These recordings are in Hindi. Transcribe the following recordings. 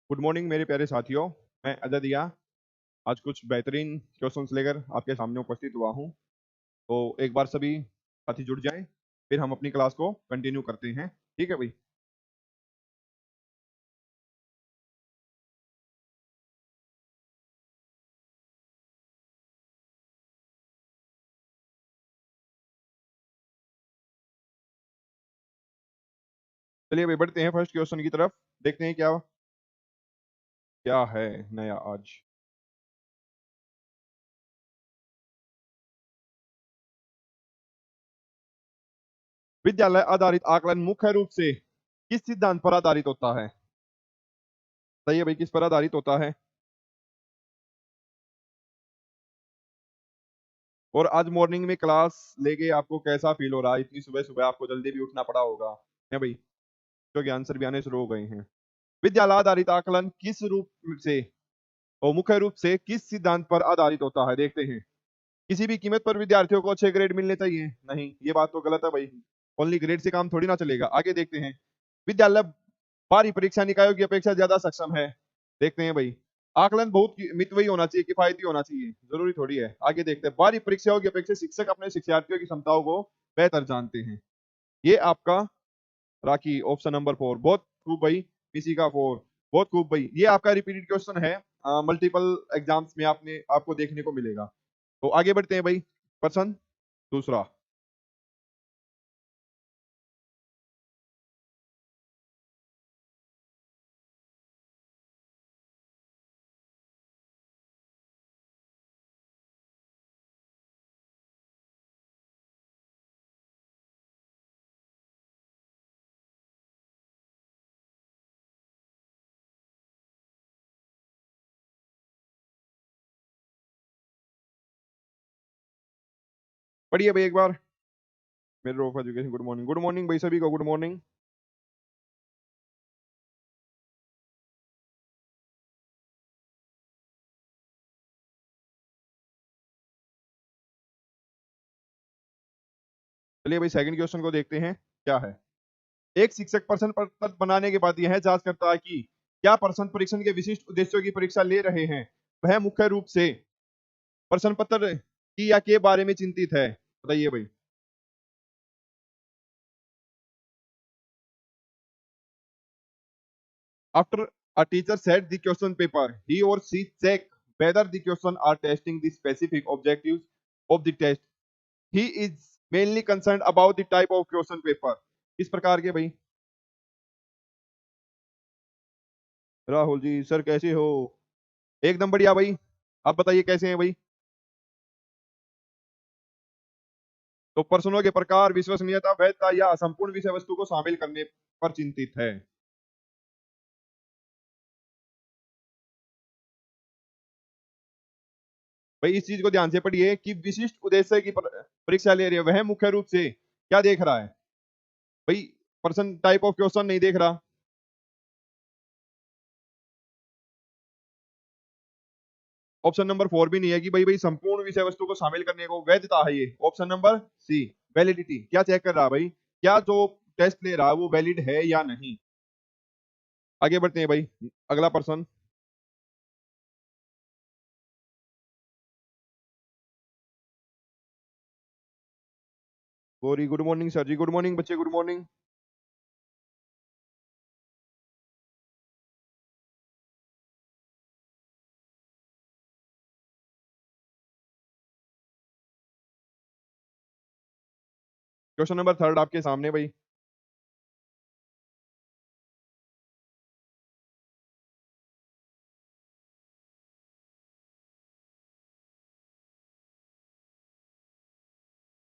गुड मॉर्निंग मेरे प्यारे साथियों। मैं अजय दिया आज कुछ बेहतरीन क्वेश्चंस लेकर आपके सामने उपस्थित हुआ हूं। तो एक बार सभी साथी जुड़ जाएं, फिर हम अपनी क्लास को कंटिन्यू करते हैं। ठीक है भाई। चलिए भाई बढ़ते हैं फर्स्ट क्वेश्चन की तरफ। देखते हैं क्या क्या है नया आज। विद्यालय आधारित आकलन मुख्य रूप से किस सिद्धांत पर आधारित होता है? बताइए भाई, किस पर आधारित होता है? और आज मॉर्निंग में क्लास लेके आपको कैसा फील हो रहा है? इतनी सुबह सुबह आपको जल्दी भी उठना पड़ा होगा है भाई, क्योंकि आंसर भी आने शुरू हो गए हैं। विद्यालय आधारित आकलन किस रूप से और मुख्य रूप से किस सिद्धांत पर आधारित होता है? देखते हैं। किसी भी कीमत पर विद्यार्थियों को अच्छे ग्रेड मिलने चाहिए? नहीं, ये बात तो गलत है भाई। ओनली ग्रेड से काम थोड़ी ना चलेगा। आगे देखते हैं। विद्यालय बाहरी परीक्षा निकायों की अपेक्षा ज्यादा सक्षम है? देखते हैं भाई। आकलन बहुत मितव्ययी होना चाहिए, किफायती होना चाहिए, जरूरी थोड़ी है। आगे देखते हैं। बाहरी परीक्षाओं की अपेक्षा शिक्षक अपने शिक्षार्थियों की क्षमताओं को बेहतर जानते हैं। ये आपका राखी ऑप्शन नंबर 4 बहुत खूब भाई। पीसी का 4 बहुत खूब भाई। ये आपका रिपीटेड क्वेश्चन है, मल्टीपल एग्जाम्स में आपने आपको देखने को मिलेगा। तो आगे बढ़ते हैं भाई। प्रश्न दूसरा। पढ़िए भाई एक बार। मेरे of education good morning, good morning भाई सभी को, गुड मॉर्निंग। चलिए भाई सेकंड क्वेश्चन को देखते हैं क्या है। एक शिक्षक प्रश्न पत्र बनाने के बाद यह जांच करता है कि क्या प्रश्न परीक्षण के विशिष्ट उद्देश्यों की परीक्षा ले रहे हैं। वह मुख्य रूप से प्रश्न पत्र की या के बारे में चिंतित है? बताइए भाई। After a teacher set the question paper, he or she check whether the question are testing the specific objectives of the test. He is mainly concerned about the type of question paper. इस प्रकार के भाई। राहुल जी सर कैसे हो? एकदम बढ़िया भाई। आप बताइए कैसे हैं भाई? तो प्रश्नों के प्रकार, विश्वसनीयता, वैधता या संपूर्ण विषय वस्तु को शामिल करने पर चिंतित है। भाई इस चीज को ध्यान से पढ़िए कि विशिष्ट उद्देश्य की परीक्षा ले रही है, वह मुख्य रूप से क्या देख रहा है भाई? पर्सन टाइप ऑफ क्वेश्चन नहीं देख रहा। ऑप्शन नंबर 4 भी नहीं है कि भाई भाई संपूर्ण विषय वस्तु को शामिल करने को वैधता है। ये ऑप्शन नंबर सी वैलिडिटी, क्या चेक कर रहा है भाई? क्या जो टेस्ट ले रहा है वो वैलिड है या नहीं। आगे बढ़ते हैं भाई। अगला person. Gauri good morning sir ji, good morning बच्चे, गुड मॉर्निंग। क्वेश्चन नंबर 3 आपके सामने भाई।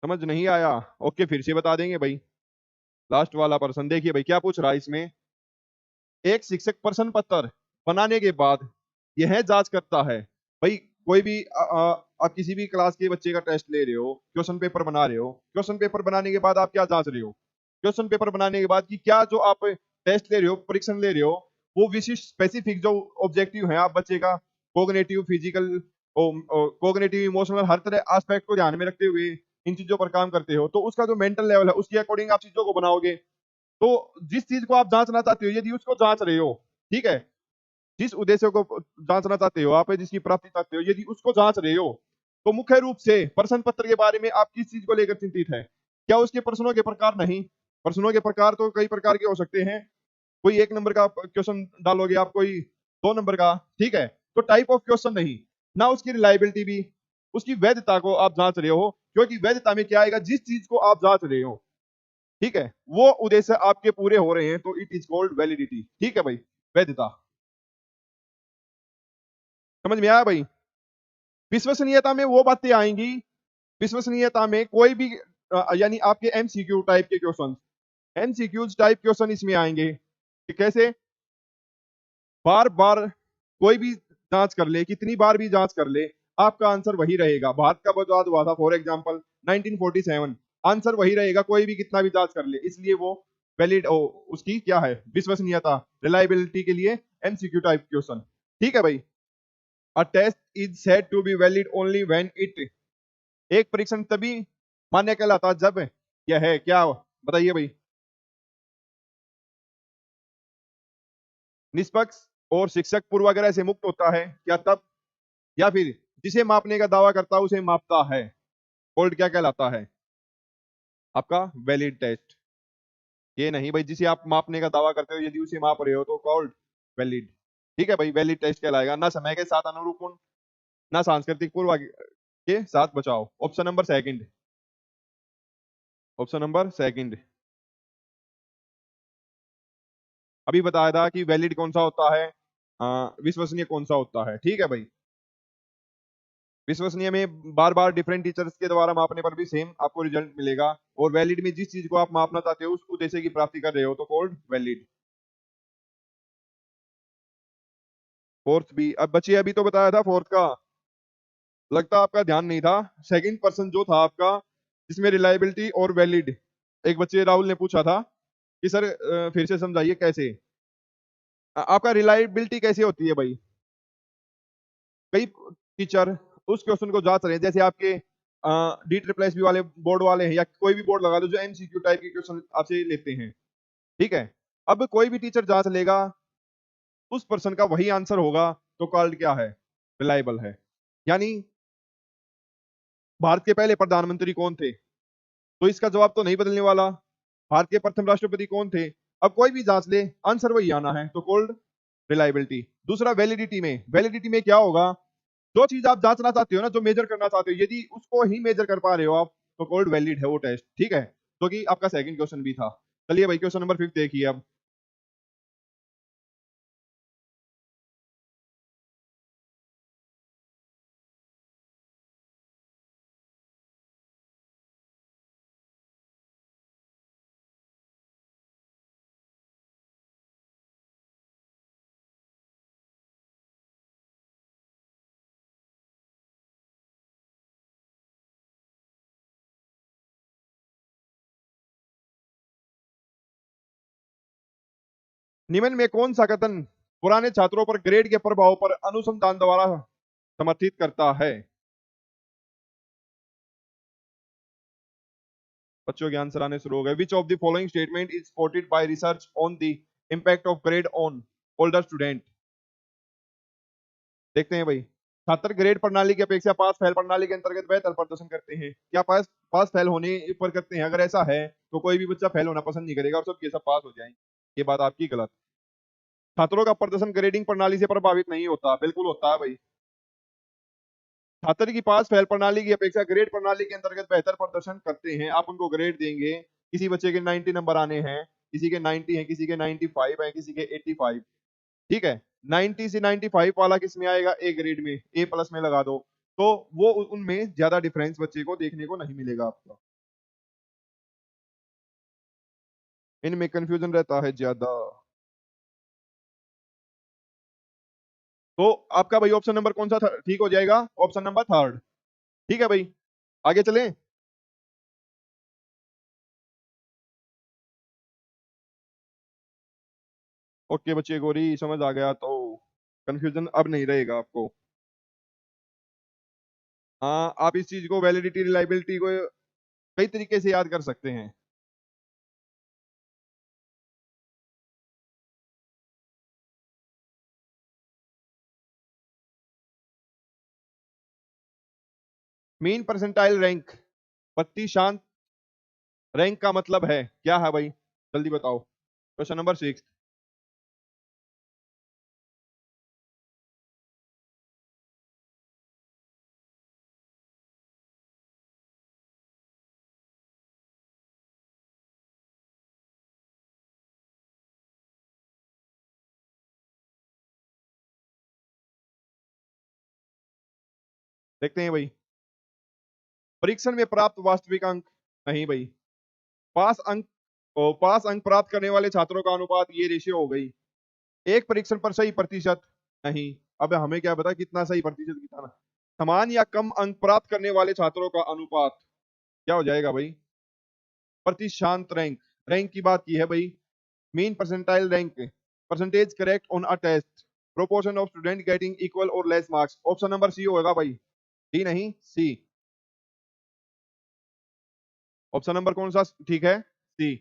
समझ नहीं आया? ओके फिर से बता देंगे भाई। लास्ट वाला पर्सन देखिए भाई क्या पूछ रहा है इसमें। एक शिक्षक प्रश्न पत्र बनाने के बाद यह जांच करता है भाई। कोई भी आप किसी भी क्लास के बच्चे का टेस्ट ले रहे हो, क्वेश्चन पेपर बना रहे हो। क्वेश्चन पेपर बनाने के बाद आप क्या जांच रहे हो? क्वेश्चन पेपर बनाने के बाद कि क्या जो आप टेस्ट ले रहे हो, परीक्षण ले रहे हो, वो विशिष्ट स्पेसिफिक जो ऑब्जेक्टिव है आप बच्चे का, कोग्निटिव, फिजिकल, कोग्निटिव, इमोशनल, हर तरह एस्पेक्ट को ध्यान में रखते हुए इन चीजों पर काम करते हो, तो उसका जो मेंटल लेवल है उसके अकॉर्डिंग आप चीजों को बनाओगे। तो जिस चीज को आप जांचना चाहते हो, यदि उसको जांच रहे हो, ठीक है, जिस उद्देश्य को जांचना चाहते हो आप, जिसकी प्राप्ति चाहते हो, यदि उसको जांच रहे हो तो मुख्य रूप से प्रश्न पत्र के बारे में आप किस चीज को लेकर चिंतित है? क्या उसके प्रश्नों के प्रकार? नहीं, प्रश्नों के प्रकार तो कई प्रकार के हो सकते हैं। कोई 1 नंबर का क्वेश्चन डालोगे आप, कोई 2 नंबर का, ठीक है? तो टाइप ऑफ क्वेश्चन नहीं, ना उसकी रिलायबिलिटी भी, उसकी वैधता को आप जांच रहे हो, क्योंकि वैधता में क्या आएगा? जिस चीज को आप जांच रहे हो, ठीक है, वो उद्देश्य आपके पूरे हो रहे हैं, तो इट इज कॉल्ड वैलिडिटी। ठीक है भाई, वैधता। समझ में आया भाई? विश्वसनीयता में वो बातें आएंगी, विश्वसनीयता में कोई भी यानी आपके एमसीक्यू टाइप के क्वेश्चन, एमसीक्यूज टाइप क्वेश्चन इसमें आएंगे कि कैसे बार बार कोई भी जांच कर ले, कितनी बार भी जांच कर ले, आपका आंसर वही रहेगा। भारत का बर्बाद हुआ था फॉर एग्जांपल 1947, आंसर वही रहेगा कोई भी कितना भी जांच कर ले, इसलिए वो वैलिड उसकी क्या है? विश्वसनीयता, रिलायबिलिटी के लिए एमसीक्यू टाइप क्वेश्चन। ठीक है भाई। A test is said to be valid only when it, एक परीक्षण तभी मान्य कहलाता जब यह है क्या? बताइए भाई। निष्पक्ष और शिक्षक पूर्वाग्रह से मुक्त होता है क्या तब? या फिर जिसे मापने का दावा करता है उसे मापता है, कोल्ड क्या कहलाता है? आपका वैलिड टेस्ट। ये नहीं भाई, जिसे आप मापने का दावा करते हो यदि उसे माप रहे हो तो कॉल्ड वैलिड। ठीक है भाई, वैलिड टेस्ट कहलाएगा। ना समय के साथ अनुरूपण, ना सांस्कृतिक पूर्वाग्रह के साथ बचाव। Option number second, option number second. अभी बताया था कि वैलिड कौन सा होता है, विश्वसनीय कौन सा होता है। ठीक है भाई। विश्वसनीय में बार बार डिफरेंट टीचर्स के द्वारा मापने पर भी सेम आपको रिजल्ट मिलेगा, और वैलिड में जिस चीज को आप मापना चाहते हो उस उद्देश्य की प्राप्ति कर रहे हो तो कॉल्ड वैलिड। फोर्थ भी अब बच्चे, अभी तो बताया था फोर्थ का, लगता आपका ध्यान नहीं था। सेकंड पर्सन जो था आपका, जिसमें रिलायबिलिटी और वैलिड, एक बच्चे राहुल ने पूछा था कि सर फिर से समझाइए कैसे। आपका रिलायबिलिटी कैसे होती है भाई? कई टीचर उस क्वेश्चन को जांच रहे हैं, जैसे आपके डी ट्रिपल एस बी वाले बोर्ड वाले हैं, या कोई भी बोर्ड लगा दो जो एमसीक्यू टाइप के क्वेश्चन आपसे लेते हैं। ठीक है, अब कोई भी टीचर जांच लेगा, उस पर्सन का वही आंसर होगा, तो कॉल्ड क्या है? रिलायबल है। यानी भारत के पहले प्रधानमंत्री कौन थे? तो इसका जवाब तो नहीं बदलने वाला। भारत के प्रथम राष्ट्रपति कौन थे? अब कोई भी जांच ले, आंसर वही आना है, तो कोल्ड रिलायबिलिटी। दूसरा वैलिडिटी में, वैलिडिटी में क्या होगा? जो चीज आप जांचना चाहते हो ना, जो मेजर करना चाहते हो, यदि उसको ही मेजर कर पा रहे हो आप, तो कोल्ड वैलिड है वो टेस्ट। ठीक है, तो कि आपका सेकंड क्वेश्चन भी था। चलिए भाई, क्वेश्चन नंबर 5 देखिए अब। निम्न में कौन सा कथन पुराने छात्रों पर ग्रेड के प्रभाव पर अनुसंधान द्वारा समर्थित करता है? बच्चों के आंसर आने शुरू हो गए। विच of the following statement is supported by research on the impact of grade on older student? देखते हैं भाई। छात्र ग्रेड प्रणाली की अपेक्षा पास फेल प्रणाली के अंतर्गत बेहतर प्रदर्शन करते हैं, क्या पास पास फेल होने पर करते हैं? अगर ऐसा है तो कोई भी बच्चा फेल होना पसंद नहीं करेगा और सब के सब पास हो जाएंगे। ये बात आपकी गलत। छात्रों का प्रदर्शन ग्रेडिंग प्रणाली से प्रभावित नहीं होता, बिल्कुल होता है भाई। छात्र की पास फेल प्रणाली की अपेक्षा ग्रेड प्रणाली के अंतर्गत बेहतर प्रदर्शन करते हैं। आप उनको ग्रेड देंगे, किसी बच्चे के 90 नंबर आने हैं, किसी के 90 हैं, किसी के 95 है, किसी के 85। ठीक है, 90 से 95 वाला किस में आएगा? ए ग्रेड में, ए प्लस में लगा दो, तो वो उनमें ज्यादा डिफरेंस बच्चे को देखने को नहीं मिलेगा आपका। इनमें कंफ्यूजन रहता है ज्यादा। तो आपका भाई ऑप्शन नंबर कौन सा ठीक हो जाएगा? Option number third. ठीक है भाई, आगे चलें। ओके बच्चे, गोरी समझ आ गया, तो कंफ्यूजन अब नहीं रहेगा आपको। हाँ, आप इस चीज को, वैलिडिटी रिलायबिलिटी को कई तरीके से याद कर सकते हैं। मीन परसेंटाइल रैंक, प्रतिशांत रैंक का मतलब है क्या है भाई? जल्दी बताओ। Question number 6। देखते हैं भाई। परीक्षण में प्राप्त वास्तविक अंक, नहीं भाई। पास अंक, पास अंक प्राप्त करने वाले छात्रों का अनुपात, ये रेशियो हो गई। एक परीक्षण पर सही प्रतिशत, नहीं। अब हमें क्या पता कितना सही प्रतिशत कितना ना। समान या कम अंक प्राप्त करने वाले छात्रों का अनुपात, क्या हो जाएगा भाई? प्रतिशांत रैंक, रैंक की बात की है भाई। Mean percentile rank, percentage correct on a test, proportion of student getting equal और less marks. Option number C होगा भाई, डी नहीं सी। ऑप्शन नंबर कौन सा ठीक है? सी।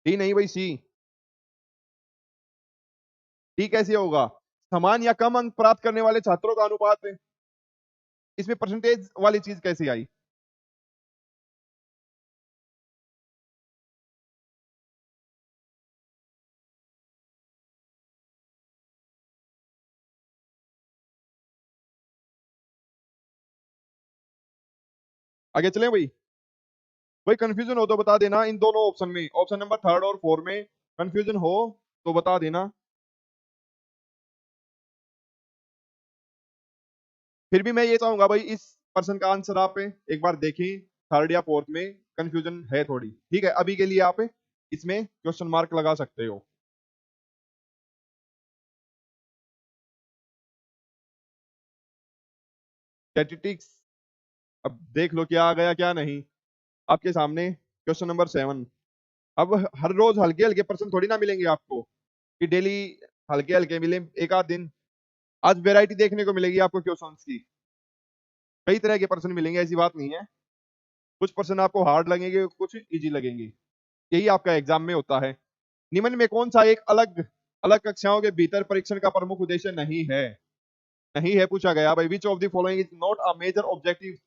डी नहीं भाई, सी। डी कैसे होगा? समान या कम अंक प्राप्त करने वाले छात्रों का अनुपात है, इसमें परसेंटेज वाली चीज कैसे आई? आगे चलें भाई। भाई कंफ्यूजन हो तो बता देना इन दोनों ऑप्शन में, ऑप्शन नंबर थर्ड और फोर में कंफ्यूजन हो तो बता देना। फिर भी मैं ये चाहूंगा भाई, इस पर्सन का आंसर आप एक बार देखें, थर्ड या फोर्थ में कंफ्यूजन है थोड़ी। ठीक है, अभी के लिए आप इसमें क्वेश्चन मार्क लगा सकते हो। स्टैटिस्टिक्स, अब देख लो क्या आ गया क्या नहीं। आपके सामने क्वेश्चन नंबर 7। अब हर रोज हल्के हल्के प्रश्न थोड़ी ना मिलेंगे आपको कि डेली हल्के हल्के मिले एक आध दिन। आज वैरायटी देखने को मिलेगी आपको क्वेश्चंस की, कई तरह के प्रश्न मिलेंगे, ऐसी बात नहीं है। कुछ प्रश्न आपको हार्ड लगेंगे, कुछ इजी लगेंगे। यही आपका एग्जाम में होता है। निम्न में कौन सा एक अलग अलग कक्षाओं के भीतर परीक्षण का प्रमुख उद्देश्य नहीं है? नहीं है पूछा गया भाई। Which of the following is not a major objective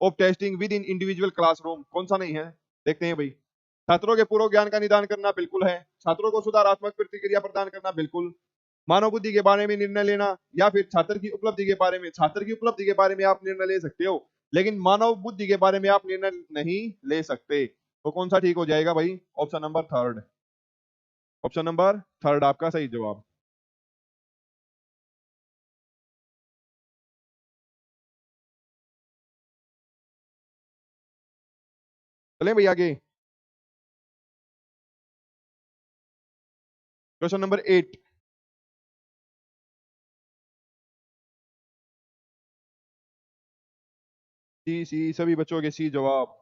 of testing within individual classroom? कौन सा नहीं है? देखते हैं भाई। छात्रों के पूर्व ज्ञान का निदान करना, बिल्कुल है। छात्रों को सुधारात्मक प्रतिक्रिया प्रदान करना, बिल्कुल। मानव बुद्धि के बारे में निर्णय लेना, या फिर छात्र की उपलब्धि के बारे में। छात्र की उपलब्धि के बारे में आप निर्णय ले सकते हो, लेकिन मानव बुद्धि के बारे में आप निर्णय नहीं ले सकते। तो कौन सा ठीक हो जाएगा भाई? Option number third. Option number third आपका सही जवाब। चलें भैया आगे। Question number 8। सी सी, सभी बच्चों के सी जवाब।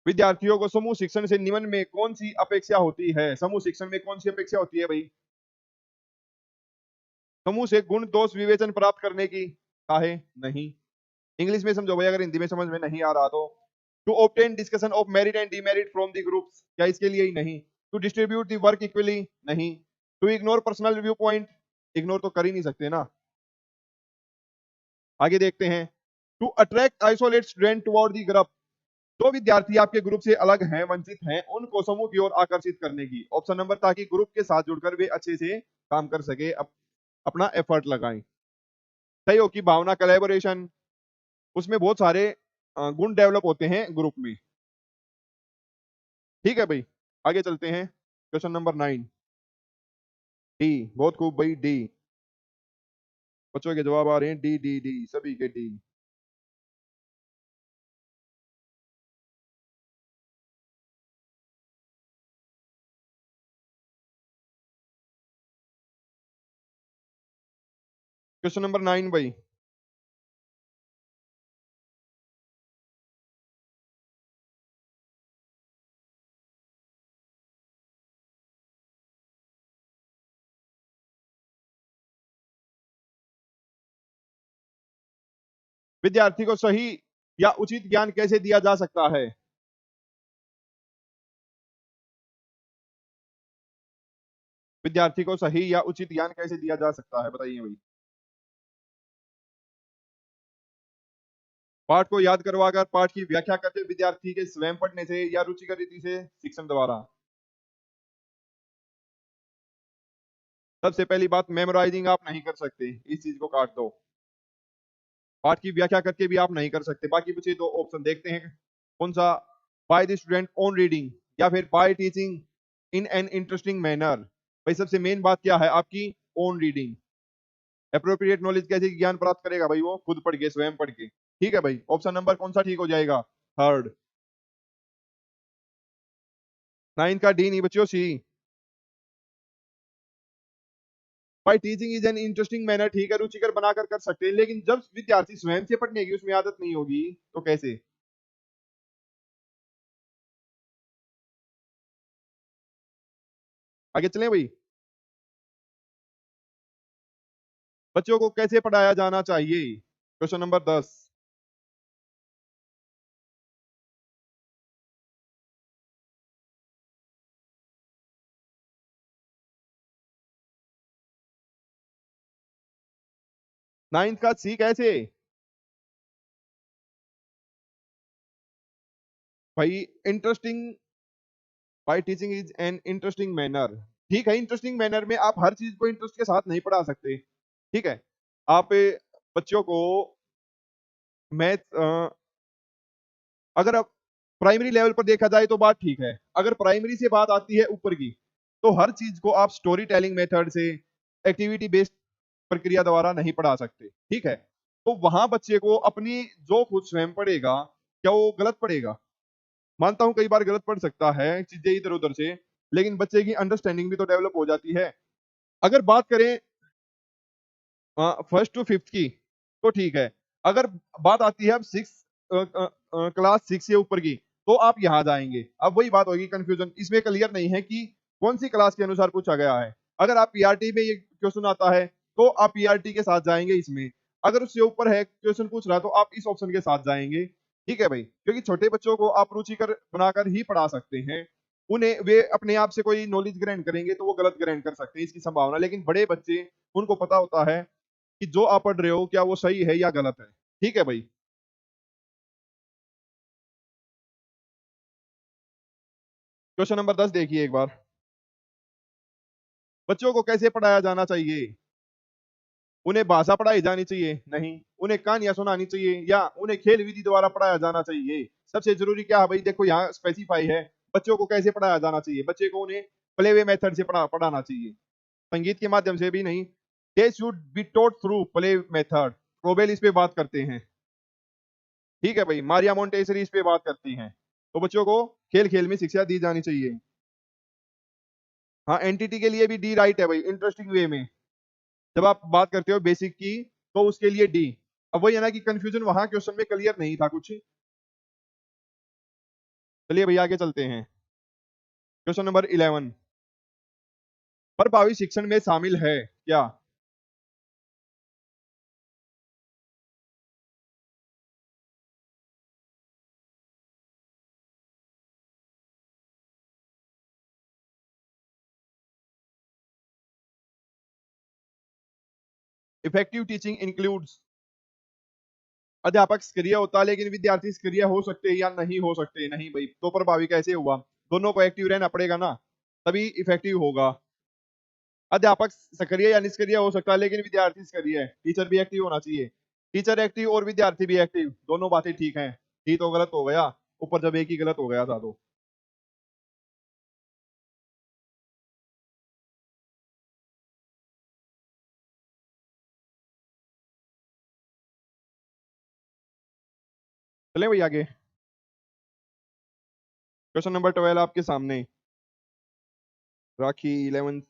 विद्यार्थियों को समूह शिक्षण से निम्न में कौन सी अपेक्षा होती है? समूह शिक्षण में कौन सी अपेक्षा होती है भाई? समूह से गुण दोष विवेचन प्राप्त करने की, काहे नहीं। इंग्लिश में समझो भाई, अगर हिंदी में समझ में नहीं आ रहा तो। To obtain discussion of merit and demerit from the groups, क्या इसके लिए ही नहीं। To distribute the work equally, नहीं। To ignore personal view point, ignore तो कर ही नहीं सकते ना। आगे देखते हैं। To attract isolate student toward the group, जो विद्यार्थी आपके ग्रुप से अलग हैं, वंचित हैं, उनको समूह की ओर आकर्षित करने की। ऑप्शन नंबर, ताकि ग्रुप के साथ जुड़कर वे अच्छे से काम कर सके, अपना एफर्ट लगाएं। सहयोग की भावना, कोलैबोरेशन, उसमें बहुत सारे गुण डेवलप होते हैं ग्रुप में। ठीक है भाई, आगे चलते हैं। Question number 9। डी, बहुत खूब भाई, डी। बच्चों के जवाब आ रहे हैं डी डी डी, सभी के डी। क्वेश्चन नंबर 9 भाई। विद्यार्थी को सही या उचित ज्ञान कैसे दिया जा सकता है? विद्यार्थी को सही या उचित ज्ञान कैसे दिया जा सकता है, बताइए भाई। पाठ को याद करवाकर पाठ की व्याख्या करते विद्यार्थी के स्वयं पढ़ने से या रुचिकर रीति से शिक्षण द्वारा। सबसे पहली बात, मेमोराइजिंग आप नहीं कर सकते, इस चीज को काट दो। पाठ की व्याख्या करके भी आप नहीं कर सकते। बाकी बचे दो ऑप्शन देखते हैं, कौन सा? By the student own reading या फिर bye teaching in an interesting manner. भाई सबसे मेन बात क्या है आपकी? Own reading. अप्रोप्रिएट नॉलेज कैसे ज्ञान प्राप्त करेगा भाई? वो खुद पढ़ के, स्वयं पढ़ के। ठीक है भाई, ऑप्शन नंबर कौन सा ठीक हो जाएगा? थर्ड। नाइन्थ का डी नहीं बच्चों, सी। भाई teaching is an interesting manner, ठीक है, रुचिकर बनाकर कर सकते हैं, लेकिन जब विद्यार्थी स्वयं से पढ़ने की उसमें आदत नहीं होगी तो कैसे? आगे चलें भाई। बच्चों को कैसे पढ़ाया जाना चाहिए? Question number 10। नाइन्थ का सी कैसे? भाई इंटरेस्टिंग, भाई teaching is an interesting manner. ठीक है, इंटरेस्टिंग मैनर में आप हर चीज को इंटरेस्ट के साथ नहीं पढ़ा सकते। ठीक है, आप बच्चों को मैथ, अगर आप प्राइमरी लेवल पर देखा जाए तो बात ठीक है। अगर प्राइमरी से बात आती है ऊपर की, तो हर चीज को आप स्टोरी टेलिंग मेथड से, एक्टिविटी बेस्ड प्रक्रिया द्वारा नहीं पढ़ा सकते। ठीक है, तो वहां बच्चे को अपनी जो खुद स्वयं पढ़ेगा, क्या वो गलत पढ़ेगा? मानता हूं कई बार गलत पढ़ सकता है चीजें इधर उधर से, लेकिन बच्चे की अंडरस्टैंडिंग भी तो डेवलप हो जाती है। अगर बात करें फर्स्ट टू फिफ्थ की, तो ठीक है। अगर बात आती है अब सिक्स, क्लास सिक्स से ऊपर की, तो आप यहाँ जाएंगे। अब वही बात होगी, कंफ्यूजन इसमें क्लियर नहीं है कि कौन सी क्लास के अनुसार पूछा गया है। अगर आप पीआरटी में ये क्वेश्चन आता है तो आप पीआरटी के साथ जाएंगे इसमें। अगर उससे ऊपर है क्वेश्चन पूछ रहा है तो आप इस ऑप्शन के साथ जाएंगे। ठीक है भाई, क्योंकि छोटे बच्चों को आप रुचिकर बनाकर ही पढ़ा सकते हैं। उन्हें वे अपने आप से कोई नॉलेज ग्रहण करेंगे तो वो गलत ग्रहण कर सकते हैं, इसकी संभावना। लेकिन बड़े बच्चे, उनको पता होता है कि जो आप पढ़ रहे हो क्या वो सही है या गलत है। ठीक है भाई। क्वेश्चन नंबर 10 देखिए एक बार। बच्चों को कैसे पढ़ाया जाना चाहिए? उन्हें भाषा पढ़ाई जानी चाहिए? नहीं। उन्हें कहानियां सुनानी चाहिए या उन्हें खेल विधि द्वारा पढ़ाया जाना चाहिए? सबसे जरूरी क्या है भाई, देखो यहाँ स्पेसिफाई है बच्चों को कैसे पढ़ाया जाना चाहिए। बच्चे को उन्हें प्ले वे मेथड से पढ़ाना चाहिए, संगीत के माध्यम से भी नहीं। They should be taught through play method. Probable इस पे बात करते हैं। ठीक है भाई, मारिया मोंटेसरी इस पे बात करती हैं। तो बच्चों को खेल खेल में शिक्षा दी जानी चाहिए। हाँ, एनटीटी के लिए भी डी राइट है भाई, इंटरेस्टिंग वे में। जब आप बात करते हो बेसिक की, तो उसके लिए डी। अब वही है ना कि कंफ्यूजन वहां क्वेश्चन में क्लियर नहीं था कुछ। चलिए भैया आगे चलते हैं। Question number 11। प्रभावी शिक्षण में शामिल है क्या? इफेक्टिव टीचिंग इंक्लूड्स, अध्यापक सक्रिय होता है लेकिन विद्यार्थी सक्रिय हो सकते हैं या नहीं हो सकते? नहीं भाई, तो प्रभावी कैसे हुआ? दोनों को एक्टिव रहना पड़ेगा ना, तभी इफेक्टिव होगा। अध्यापक सक्रिय या निष्क्रिय हो सकता है लेकिन विद्यार्थी सक्रिय है। टीचर भी एक्टिव होना चाहिए। टीचर एक्टिव और विद्यार्थी भी एक्टिव, दोनों बातें ठीक हैं। ठीक तो गलत हो गया, ऊपर जब एक ही गलत हो गया था तो। चले भाई आगे। क्वेश्चन नंबर 12 आपके सामने। राखी 11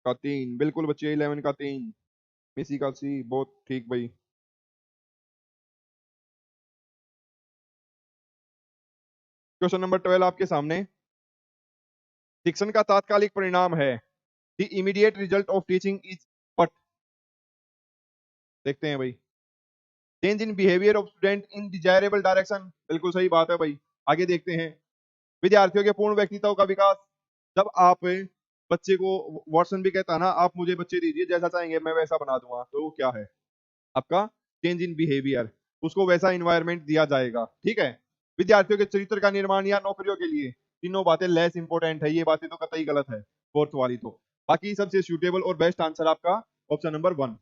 का 3, बिल्कुल बच्चे 11 का 3। मिसी का सी, बहुत ठीक भाई। क्वेश्चन नंबर 12 आपके सामने। शिक्षण का तात्कालिक परिणाम है, the immediate result of teaching is, but देखते हैं भाई। Change in behaviour of student in desirable direction, बिल्कुल सही बात है भाई। आगे देखते हैं, विद्यार्थियों के पूर्ण व्यक्तित्व का विकास। जब आप बच्चे को, वॉटसन भी कहता है ना, आप मुझे बच्चे दीजिए जैसा चाहेंगे मैं वैसा बना दूंगा, तो वो क्या है आपका चेंज इन बिहेवियर, उसको वैसा इन्वायरमेंट दिया जाएगा, ठीक है। विद्यार्थियों के चरित्र का निर्माण या नौकरियों के लिए, तीनों बातें लेस इंपॉर्टेंट है, ये बातें तो कतई गलत है, फोर्थ वाली तो। बाकी सबसे सूटेबल और बेस्ट आंसर आपका option number one,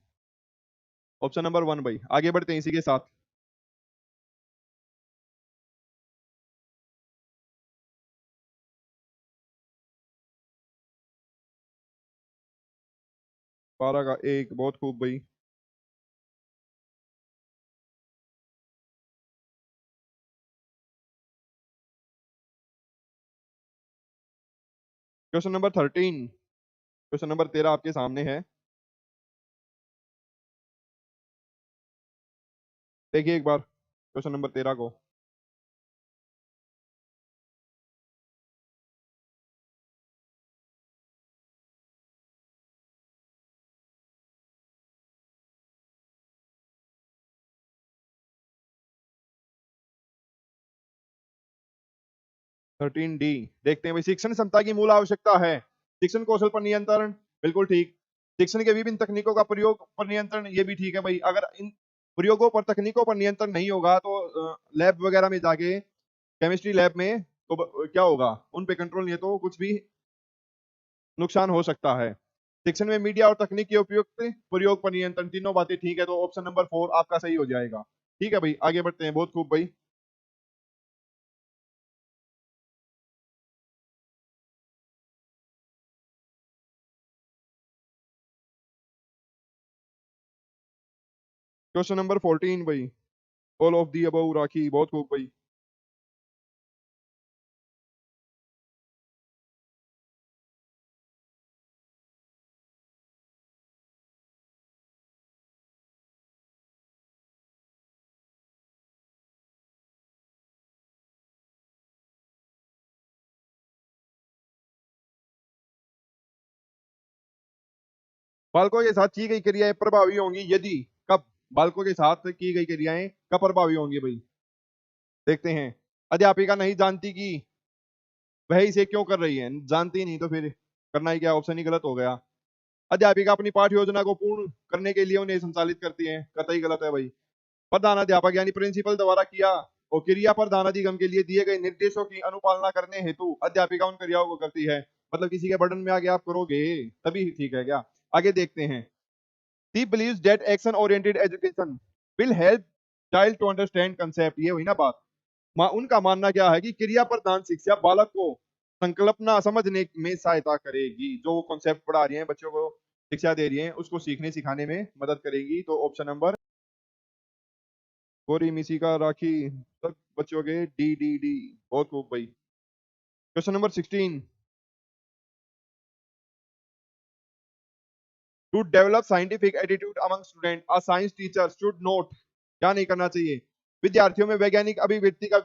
option number one भाई। आगे बढ़ते हैं इसी के साथ। 12 का एक, बहुत खूब भाई। क्वेश्चन नंबर 13, क्वेश्चन नंबर 13 आपके सामने है, देखिए एक बार क्वेश्चन नंबर 13 को। थर्टीन डी, देखते हैं भाई। शिक्षण क्षमता की मूल आवश्यकता है, शिक्षण कौशल पर नियंत्रण, बिल्कुल ठीक। शिक्षण के विभिन्न तकनीकों का प्रयोग पर नियंत्रण, ये भी ठीक है भाई। अगर इन प्रयोगों पर, तकनीकों पर नियंत्रण नहीं होगा तो लैब वगैरह में जाके, केमिस्ट्री लैब में, तो क्या होगा, उन पे कंट्रोल नहीं है तो कुछ भी नुकसान हो सकता है। शिक्षण में मीडिया और तकनीक के उपयुक्त प्रयोग पर नियंत्रण, तीनों बातें ठीक है, तो ऑप्शन नंबर 4 आपका सही हो जाएगा। ठीक है भाई, आगे बढ़ते हैं, बहुत खूब भाई। क्वेश्चन नंबर 14 भाई, ऑल ऑफ दी अबव राखी, बहुत खूब भाई। बालकों के साथ की गई क्रियाएं प्रभावी होंगी यदि, कब, बालकों के साथ की गई क्रियाएं कब प्रभावी होंगी भाई, देखते हैं। अध्यापिका नहीं जानती कि वह इसे क्यों कर रही है, जानती नहीं तो फिर करना ही क्या, ऑप्शन ही गलत हो गया। अध्यापिका अपनी पाठ योजना को पूर्ण करने के लिए उन्हें संचालित करती है, कतई गलत है भाई। प्रधान अध्यापक यानी प्रिंसिपल द्वारा किया और क्रिया प्रधान अधिगम के लिए दिए गए निर्देशों की अनुपालना करने हेतु अध्यापिका उन क्रियाओं को करती है, मतलब किसी के बर्डन में आगे आप करोगे तभी ठीक है क्या। आगे देखते हैं, he believes that action oriented education will help child to understand concept, ये हुई ना बात। उनका मानना क्या है कि क्रिया प्रधान शिक्षा बालक को संकल्पना समझने में सहायता करेगी, जो वो कॉन्सेप्ट पढ़ा रही है बच्चों को, शिक्षा दे रही है, उसको सीखने सिखाने में मदद करेगी, तो ऑप्शन नंबर, गोरी मिसी का राखी, सब बच्चों के डी डी डी, बहुत खूब भाई। Question number 16, to develop scientific attitude among student a science teacher should not, क्या नहीं करना चाहिए, विद्यार्थियों में वैज्ञानिक अभिव्यक्ति का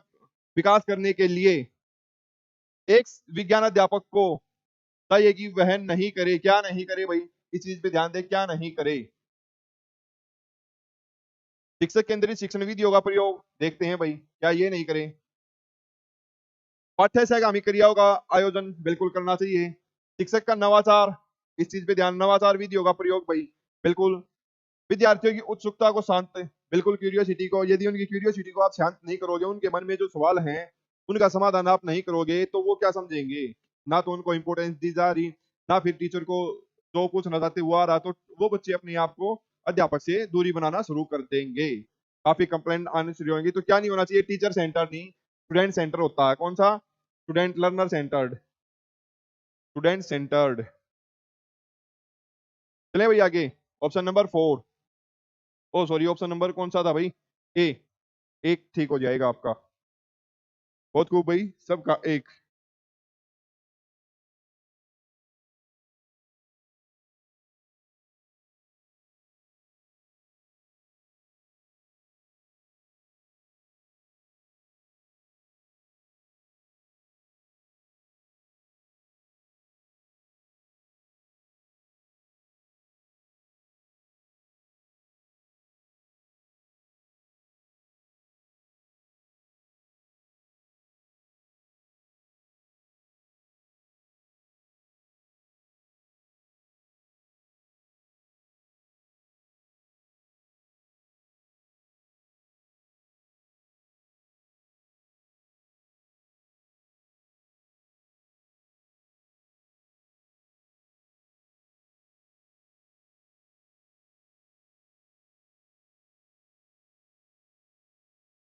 विकास करने के लिए एक विज्ञान अध्यापक को चाहिए कि वह नहीं करे, क्या नहीं करे भाई, इस चीज पे ध्यान दे, क्या नहीं करे। शिक्षक केंद्रित शिक्षण विधियों का प्रयोग, देखते हैं भाई, क्या ये नहीं करे। पाठ्य सहगामी क्रियाओं का आयोजन बिल्कुल करना चाहिए। शिक्षक का नवाचार, इस चीज पे ध्यान, नवाचार विधियों का प्रयोग भाई, बिल्कुल। विद्यार्थियों की उत्सुकता को शांत, बिल्कुल क्यूरियोसिटी को, यदि उनकी क्यूरियोसिटी को आप शांत नहीं करोगे, उनके मन में जो सवाल हैं उनका समाधान आप नहीं करोगे, तो वो क्या समझेंगे, ना तो उनको इंपॉर्टेंस दी जा रही, ना फिर टीचर को जो कुछ न चाहते हुआ आ रहा, तो वो बच्चे अपने आप को अध्यापक से दूरी बनाना शुरू कर देंगे, काफी कंप्लेंट आने शुरू होंगी। तो क्या नहीं होना चाहिए, टीचर सेंटर नहीं, स्टूडेंट सेंटर होता है, कौन सा, student learner centred, student centred. चले भाई आगे, ऑप्शन नंबर 4, ओ सॉरी, ऑप्शन नंबर कौन सा था भाई, ए, एक ठीक हो जाएगा आपका, बहुत खूब भाई, सबका एक।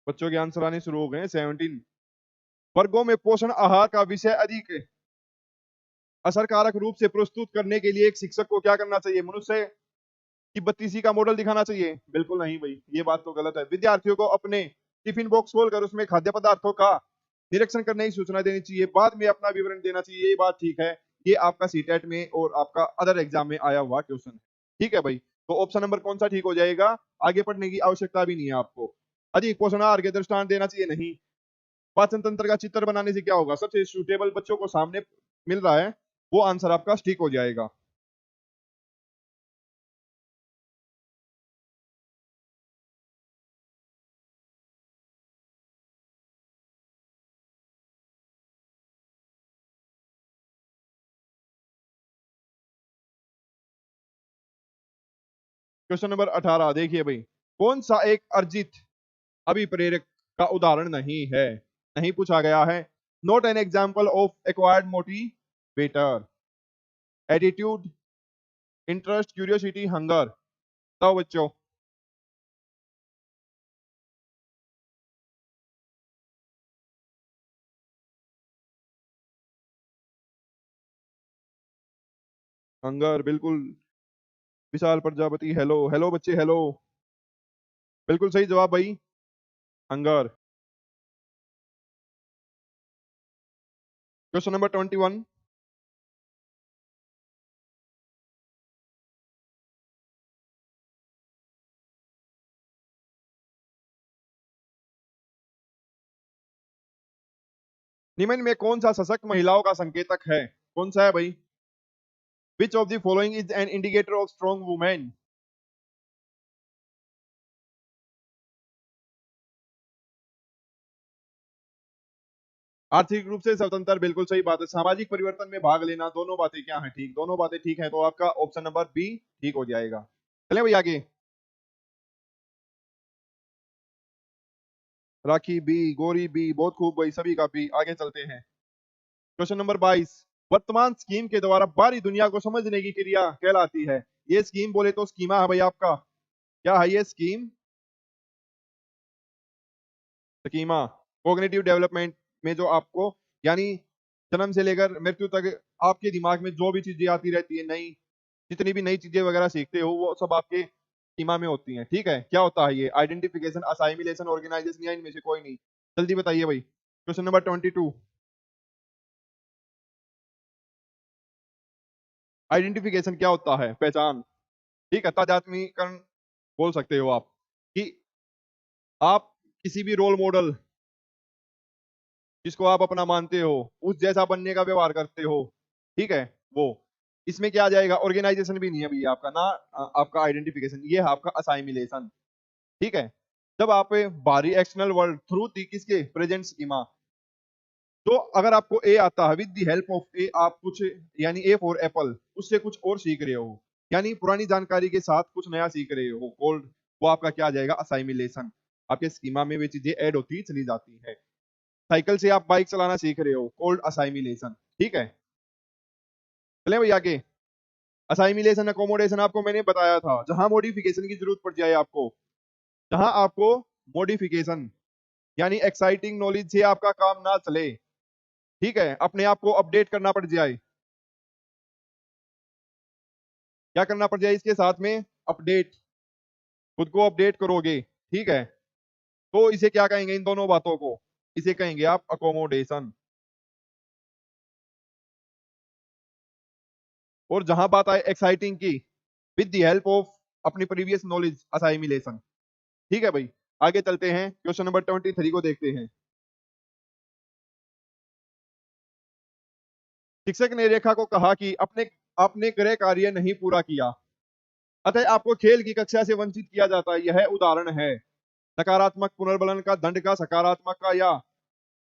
बच्चों के आंसर आने शुरू हो गए। 17 वर्गों में पोषण आहार का विषय अधिक असरकारक रूप से प्रस्तुत करने के लिए एक शिक्षक को क्या करना चाहिए? मनुष्य की बत्तीसी का मॉडल दिखाना चाहिए? बिल्कुल नहीं भाई, ये बात तो गलत है। विद्यार्थियों को अपने टिफिन बॉक्स खोलकर उसमें खाद्य पदार्थों का निरीक्षण करने की सूचना देनी चाहिए, बाद में अपना विवरण देना चाहिए। ये बात ठीक है, ये आपका सीटेट में और आपका अदर एग्जाम में आया हुआ क्वेश्चन है। ठीक है भाई, तो ऑप्शन नंबर कौन सा ठीक हो जाएगा? आगे पढ़ने की आवश्यकता भी नहीं है आपको। अधिक पोषण आहार के दृष्टांत देना चाहिए? नहीं। पाचन तंत्र का चित्र बनाने से क्या होगा? सबसे सूटेबल बच्चों को सामने मिल रहा है, वो आंसर आपका ठीक हो जाएगा। क्वेश्चन नंबर 18 देखिए भाई, कौन सा एक अर्जित अभिप्रेरक का उदाहरण नहीं है? नहीं पूछा गया है। Not an example of acquired motivator, attitude, interest, curiosity, hunger. बताओ बच्चों। हंगर बिल्कुल। विशाल प्रजापति हेलो, हेलो बच्चे हेलो। बिल्कुल सही जवाब भाई, हंगर। क्वेश्चन नंबर 21, निम्न में कौन सा सशक्त महिलाओं का संकेतक है? कौन सा है भाई? Which of the following is an indicator of strong women? आर्थिक रूप से स्वतंत्र, बिल्कुल सही बात है। सामाजिक परिवर्तन में भाग लेना, दोनों बातें क्या हैं? ठीक, दोनों बातें ठीक है, तो आपका ऑप्शन नंबर बी ठीक हो जाएगा। चले भाई आगे। राखी बी, गोरी बी, बहुत खूब भाई, सभी का बी। आगे चलते हैं। क्वेश्चन नंबर 22, वर्तमान स्कीम के द्वारा बाहरी दुनिया को समझने की क्रिया कहलाती है? ये स्कीम बोले तो स्कीमा है भाई आपका। क्या है ये स्कीम? स्कीमा कोग्निटिव डेवलपमेंट में जो आपको, यानी जन्म से लेकर मृत्यु तक आपके दिमाग में जो भी चीजें आती रहती है नई, जितनी भी नई चीजें वगैरह सीखते हो, वो सब आपके सीमा में होती हैं। ठीक है, क्या होता है ये? आइडेंटिफिकेशन, असाइमिलेशन, ऑर्गेनाइजेशन, या इनमें से कोई नहीं? जल्दी बताइए भाई। क्वेश्चन नंबर 22, आइडेंटिफिकेशन क्या होता है? पहचान। ठीक है, तादात्मीकरण बोल सकते हो आप, कि आप किसी भी रोल मॉडल जिसको आप अपना मानते हो, उस जैसा बनने का व्यवहार करते हो। ठीक है, वो इसमें क्या आ जाएगा? ऑर्गेनाइजेशन भी नहीं है भैया आपका ना, आपका आइडेंटिफिकेशन, ये है आपका असाइमिलेशन। ठीक है, जब आप बाहरी एक्सटर्नल वर्ल्ड थ्रू किसके प्रेजेंट स्कीमा, तो अगर आपको ए आता है, विद द हेल्प ऑफ ए आप कुछ, यानी ए फॉर एप्पल, उससे कुछ और सीख रहे हो, यानी पुरानी जानकारी के साथ कुछ नया सीख रहे हो, कोल्ड, वो आपका क्या आ जाएगा? असाइमिलेशन। आपके स्कीमा में वे चीजें ऐड होती चली जाती है। साइकिल से आप बाइक चलाना सीख रहे हो, कोल्ड असाइमिलेशन। ठीक है, चले भैया आगे। असाइमिलेशन अकोमोडेशन आपको मैंने बताया था, जहां मॉडिफिकेशन की जरूरत पड़ जाए आपको, जहां आपको मॉडिफिकेशन, यानी एक्साइटिंग नॉलेज से आपका काम ना चले, ठीक है, अपने आप को अपडेट करना पड़ जाए। क्या करना पड़ जाए इसके साथ में? अपडेट, खुद को अपडेट करोगे। ठीक है, तो इसे क्या कहेंगे? इन दोनों बातों को इसे कहेंगे आप अकोमोडेशन। और जहां बात आए एक्साइटिंग की, विद द हेल्प ऑफ अपनी प्रीवियस नॉलेज, असाइमिलेशन। ठीक है भाई, आगे चलते हैं। क्वेश्चन नंबर 23 को देखते हैं। शिक्षक ने रेखा को कहा कि अपने आपने गृह कार्य नहीं पूरा किया, अतः आपको खेल की कक्षा से वंचित किया जाता है। यह उदाहरण है नकारात्मक पुनर्बलन का, दंड का, सकारात्मक का, या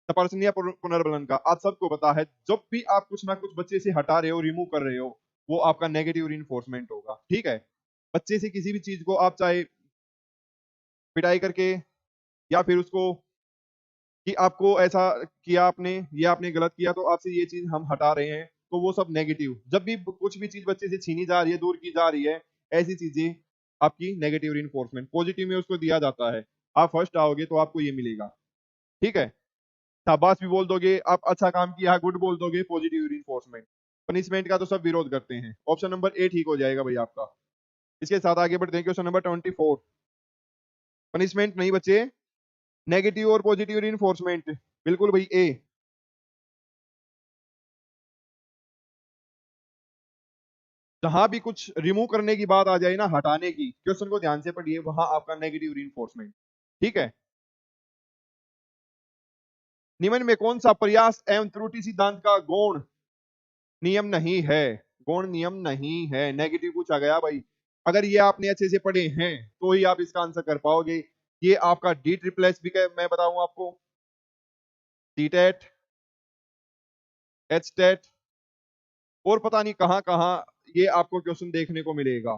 प्रशंसनीय पुनर्बलन का। आप सबको पता है, जब भी आप कुछ ना कुछ बच्चे से हटा रहे हो, रिमूव कर रहे हो, वो आपका नेगेटिव रिइंफोर्समेंट होगा। ठीक है, बच्चे से किसी भी चीज को आप चाहे पिटाई करके, या फिर उसको कि आपको ऐसा किया आपने, ये आपने गलत किया तो आपसे ये चीज हम हटा रहे हैं, तो वो सब नेगेटिव। जब भी कुछ भी चीज बच्चे से छीनी जा रही है, दूर की जा रही है, ऐसी चीजें आपकी नेगेटिव रिइंफोर्समेंट। पॉजिटिव में उसको दिया जाता है, आप फर्स्ट आओगे तो आपको ये मिलेगा। ठीक है, शाबाश भी बोल दोगे, आप अच्छा काम किया, गुड बोल दोगे, पॉजिटिव रीइंफोर्समेंट। पनिशमेंट का तो सब विरोध करते हैं। ऑप्शन नंबर ए ठीक हो जाएगा भाई आपका। इसके साथ आगे बढ़ते हैं क्वेश्चन नंबर 24। पनिशमेंट नहीं बचे, नेगेटिव और पॉजिटिव रीइंफोर्समेंट, बिल्कुल भाई ए। जहां भी कुछ रिमूव करने की बात आ जाए ना, हटाने की, क्वेश्चन को ध्यान से पढ़िए, वहां आपका नेगेटिव रीइंफोर्समेंट। ठीक है, निम्न में कौन सा प्रयास एवं त्रुटि सिद्धांत का गौण नियम नहीं है? गौण नियम नहीं है, नेगेटिव पूछा गया भाई। अगर ये आपने अच्छे से पढ़े हैं तो ही आप इसका आंसर कर पाओगे। ये आपका डी ट्रिपल एस भी मैं बताऊं आपको, सी टेट, एच टेट, और पता नहीं कहां कहां ये आपको क्वेश्चन देखने को मिलेगा।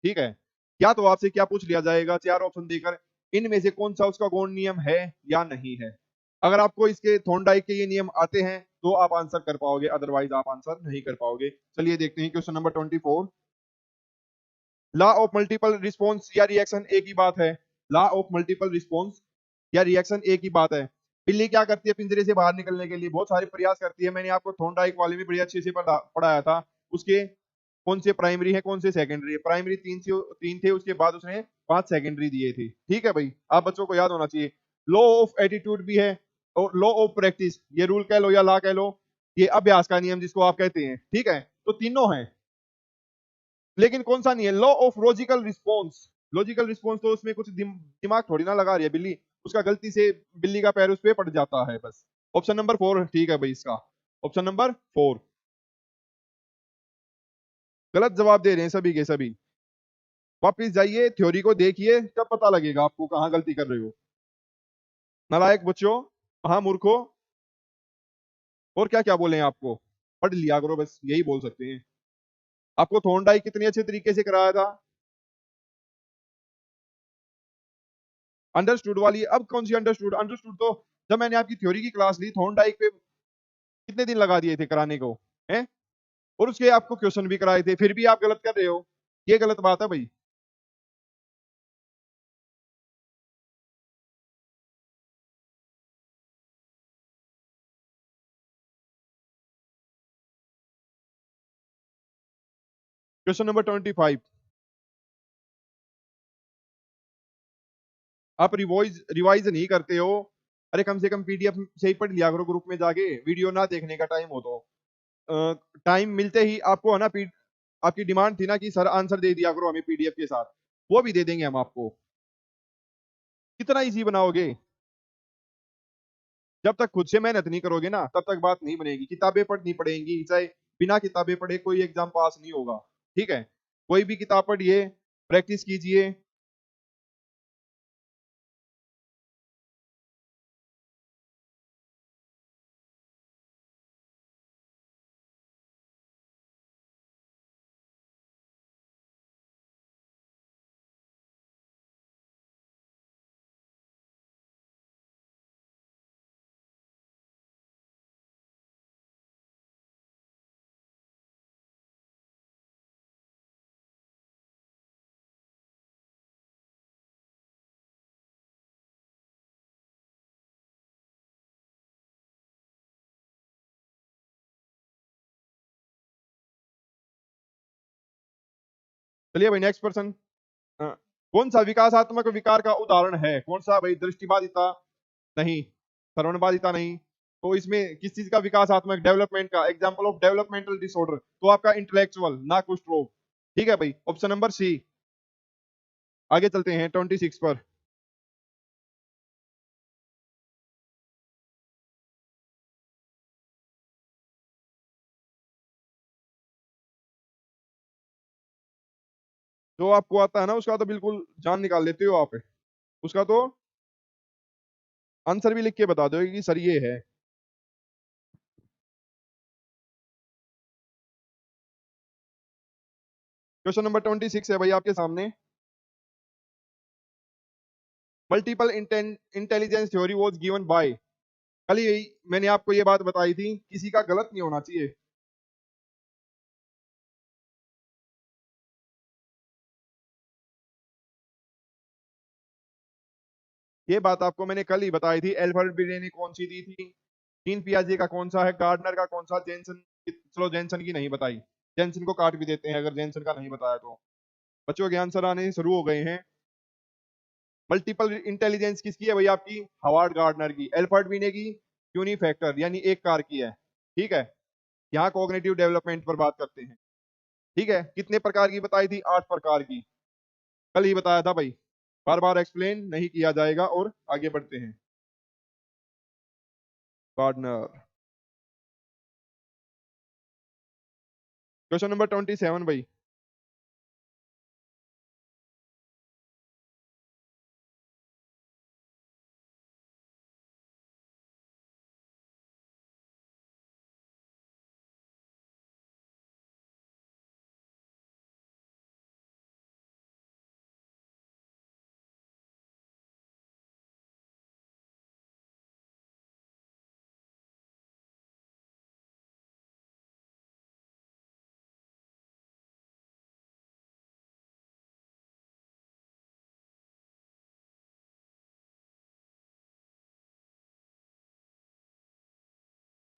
ठीक है, या तो आपसे क्या पूछ लिया जाएगा चार ऑप्शन देकर, इनमें से कौन सा उसका गौण नियम है या नहीं है। अगर आपको इसके थॉर्नडाइक के ये नियम आते हैं तो आप आंसर कर पाओगे, अदरवाइज आप आंसर नहीं कर पाओगे। चलिए देखते हैं question number 24। Law of multiple response या रिएक्शन एक ही बात है। लॉ ऑफ मल्टीपल रिस्पॉन्स या रिएक्शन एक ही बात है। बिल्ली क्या करती है पिंजरे से बाहर निकलने के लिए? बहुत सारे प्रयास करती है। मैंने आपको थॉर्नडाइक वाले में बड़ी अच्छे से पढ़ाया था। उसके कौन से प्राइमरी है, कौन से सेकेंडरी है? प्राइमरी तीन थे, उसके बाद उसने 5 सेकेंडरी दिए थे। ठीक है भाई, आप बच्चों को याद होना चाहिए। लॉ ऑफ एटीट्यूड भी है और लॉ ऑफ प्रैक्टिस, ये रूल कह लो या लॉ कह लो, ये अभ्यास का नियम जिसको आप कहते हैं। ठीक है, तो तीनों हैं, लेकिन कौन सा नहीं है? Law of logical response. Logical response तो उसमें कुछ दिमाग थोड़ी ना लगा रही है बिल्ली, उसका गलती से बिल्ली का पैर उस पर पड़ जाता है बस। ऑप्शन नंबर 4 ठीक है भाई इसका। ऑप्शन नंबर 4 गलत जवाब दे रहे हैं सभी के सभी। वापिस जाइए, थ्योरी को देखिए, तब पता लगेगा आपको कहाँ गलती कर रहे हो। नालायक बच्चों, महामूर्खों, और क्या क्या बोले हैं आपको? पढ़ लिया करो, बस यही बोल सकते हैं। आपको थॉर्नडाइक कितने अच्छे तरीके से कराया था, अंडरस्टूड वाली। अब कौन सी अंडरस्टूड? अंडरस्टूड तो जब मैंने आपकी थ्योरी की क्लास ली, थॉर्नडाइक पे कितने दिन लगा दिए थे कराने को, हैं? और उसके आपको क्वेश्चन भी कराए थे, फिर भी आप गलत कर रहे हो। ये गलत बात है भाई। Question number 25। आप रिवाइज रिवाइज नहीं करते हो। अरे कम से कम पीडीएफ से ही पढ़ लिया करो, ग्रुप में जाके, वीडियो ना देखने का टाइम हो तो। टाइम मिलते ही आपको है ना, आपकी डिमांड थी ना कि सर आंसर दे दिया करो हमें पीडीएफ के साथ, वो भी दे देंगे हम आपको। कितना इजी बनाओगे? जब तक खुद से मेहनत नहीं करोगे ना, तब तक बात नहीं बनेगी। किताबें पढ़नी पड़ेंगी, चाहे बिना किताबें पढ़े कोई एग्जाम पास नहीं होगा। ठीक है, कोई भी किताब पढ़िए, प्रैक्टिस कीजिए। चलिए भाई नेक्स्ट पर्सन। कौन सा विकासात्मक विकार का उदाहरण है? कौन सा भाई? दृष्टिबाधिता नहीं, श्रवणबाधिता नहीं, तो इसमें किस चीज का विकासात्मक? डेवलपमेंट का। एग्जांपल ऑफ डेवलपमेंटल डिसऑर्डर तो आपका इंटेलेक्चुअल, ना कुछ रोग। ठीक है भाई, ऑप्शन नंबर सी। आगे चलते हैं 26 पर। जो आपको आता है ना उसका तो बिल्कुल जान निकाल लेते हो आप, उसका तो आंसर भी लिख के बता दो कि सर ये है। क्वेश्चन नंबर 26 है भाई आपके सामने। Multiple intelligence theory was given by. कल ही मैंने आपको ये बात बताई थी, किसी का गलत नहीं होना चाहिए। ये बात आपको मैंने कल ही बताई थी। एल्बर्ट बिने ने कौन सी दी थी? जीन पियाजे का कौन सा है? गार्डनर का कौन सा? जेनसन, चलो जेनसन की नहीं बताई, जेनसन को काट भी देते हैं अगर जेनसन का नहीं बताया तो। बच्चों के आंसर आने शुरू हो गए हैं। मल्टीपल इंटेलिजेंस किसकी है भाई? आपकी हवार्ड गार्डनर की। एल्बर्ट बिने की यूनिफैक्टर यानी एक कार की है। ठीक है, यहाँ कॉग्निटिव डेवलपमेंट पर बात करते हैं। ठीक है, कितने प्रकार की बताई थी? 8 प्रकार की, कल ही बताया था भाई, बार बार एक्सप्लेन नहीं किया जाएगा। और आगे बढ़ते हैं। गार्डनर, क्वेश्चन नंबर 27 भाई।